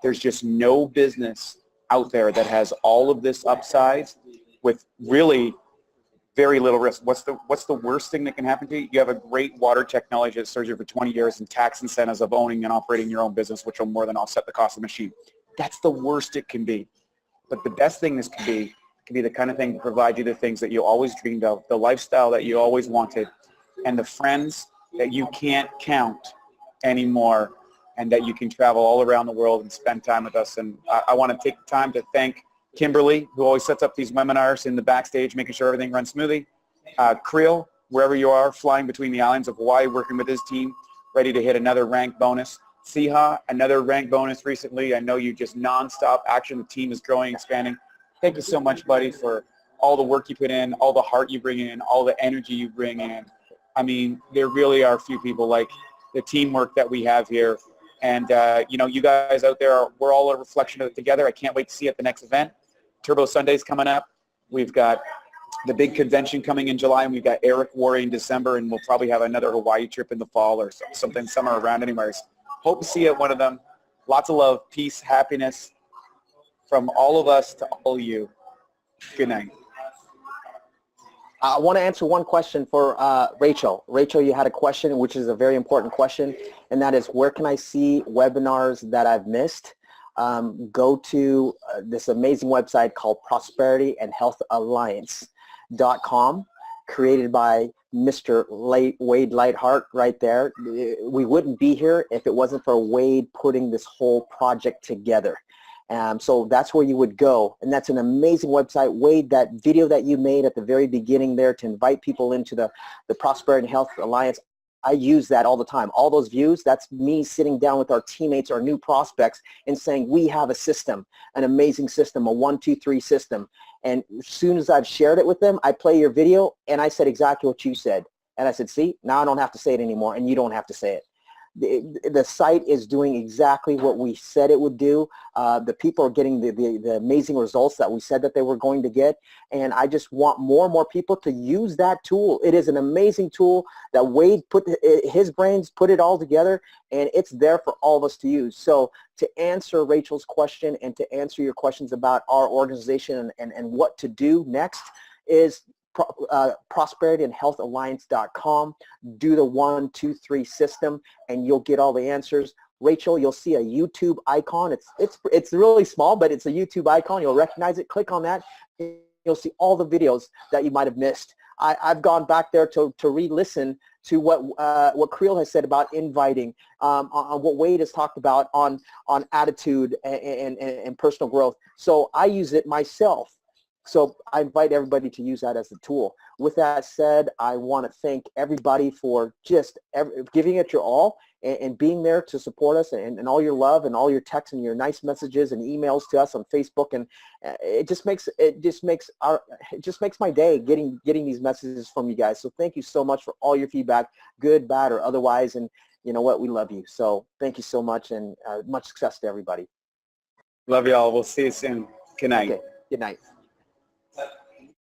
There's just no business out there that has all of this upside with really very little risk. What's the worst thing that can happen to you? You have a great water technology that serves you for 20 years and tax incentives of owning and operating your own business, which will more than offset the cost of the machine. That's the worst it can be. But the best thing this can be the kind of thing to provide you the things that you always dreamed of, the lifestyle that you always wanted, and the friends that you can't count anymore, and that you can travel all around the world and spend time with us. And I want to take the time to thank Kimberly, who always sets up these webinars in the backstage, making sure everything runs smoothly. Krill, wherever you are, flying between the islands of Hawaii, working with his team, ready to hit another rank bonus. Siha, another rank bonus recently. I know you just nonstop action. The team is growing, expanding. Thank you so much, buddy, for all the work you put in, all the heart you bring in, all the energy you bring in. I mean, there really are few people like the teamwork that we have here. And, you know, you guys out there, we're all a reflection of it together. I can't wait to see you at the next event. Turbo Sunday's coming up. We've got the big convention coming in July, and we've got Eric Worre in December, and we'll probably have another Hawaii trip in the fall or something somewhere around anyways. Hope to see you at one of them. Lots of love, peace, happiness from all of us to all of you. Good night. I want to answer one question for Rachel. Rachel, you had a question, which is a very important question, and that is, where can I see webinars that I've missed? Go to this amazing website called prosperityandhealthalliance.com, created by Mr. Wade Lightheart right there. We wouldn't be here if it wasn't for Wade putting this whole project together. So that's where you would go, and that's an amazing website. Wade, that video that you made at the very beginning there to invite people into the Prosperity and Health Alliance, I use that all the time. All those views, that's me sitting down with our teammates, our new prospects, and saying, we have a system, an amazing system, a 1, 2, 3 system. And as soon as I've shared it with them, I play your video, and I said exactly what you said. And I said, see, now I don't have to say it anymore, and you don't have to say it. The site is doing exactly what we said it would do. The people are getting the amazing results that we said that they were going to get. And I just want more and more people to use that tool. It is an amazing tool that Wade put, his brains put it all together, and it's there for all of us to use. So to answer Rachel's question and to answer your questions about our organization and what to do next is prosperityandhealthalliance.com. Do the 1, 2, 3 system, and you'll get all the answers. Rachel, you'll see a YouTube icon. It's really small, but it's a YouTube icon. You'll recognize it. Click on that. You'll see all the videos that you might have missed. I've gone back there to re-listen to what Creel has said about inviting, on what Wade has talked about on attitude and personal growth. So I use it myself. So I invite everybody to use that as a tool. With that said, I want to thank everybody for just giving it your all and being there to support us, and all your love and all your texts and your nice messages and emails to us on Facebook. And it just makes my day getting these messages from you guys. So thank you so much for all your feedback, good, bad, or otherwise. And you know what? We love you. So thank you so much, and much success to everybody. Love y'all. We'll see you soon. Good night. Okay. Good night.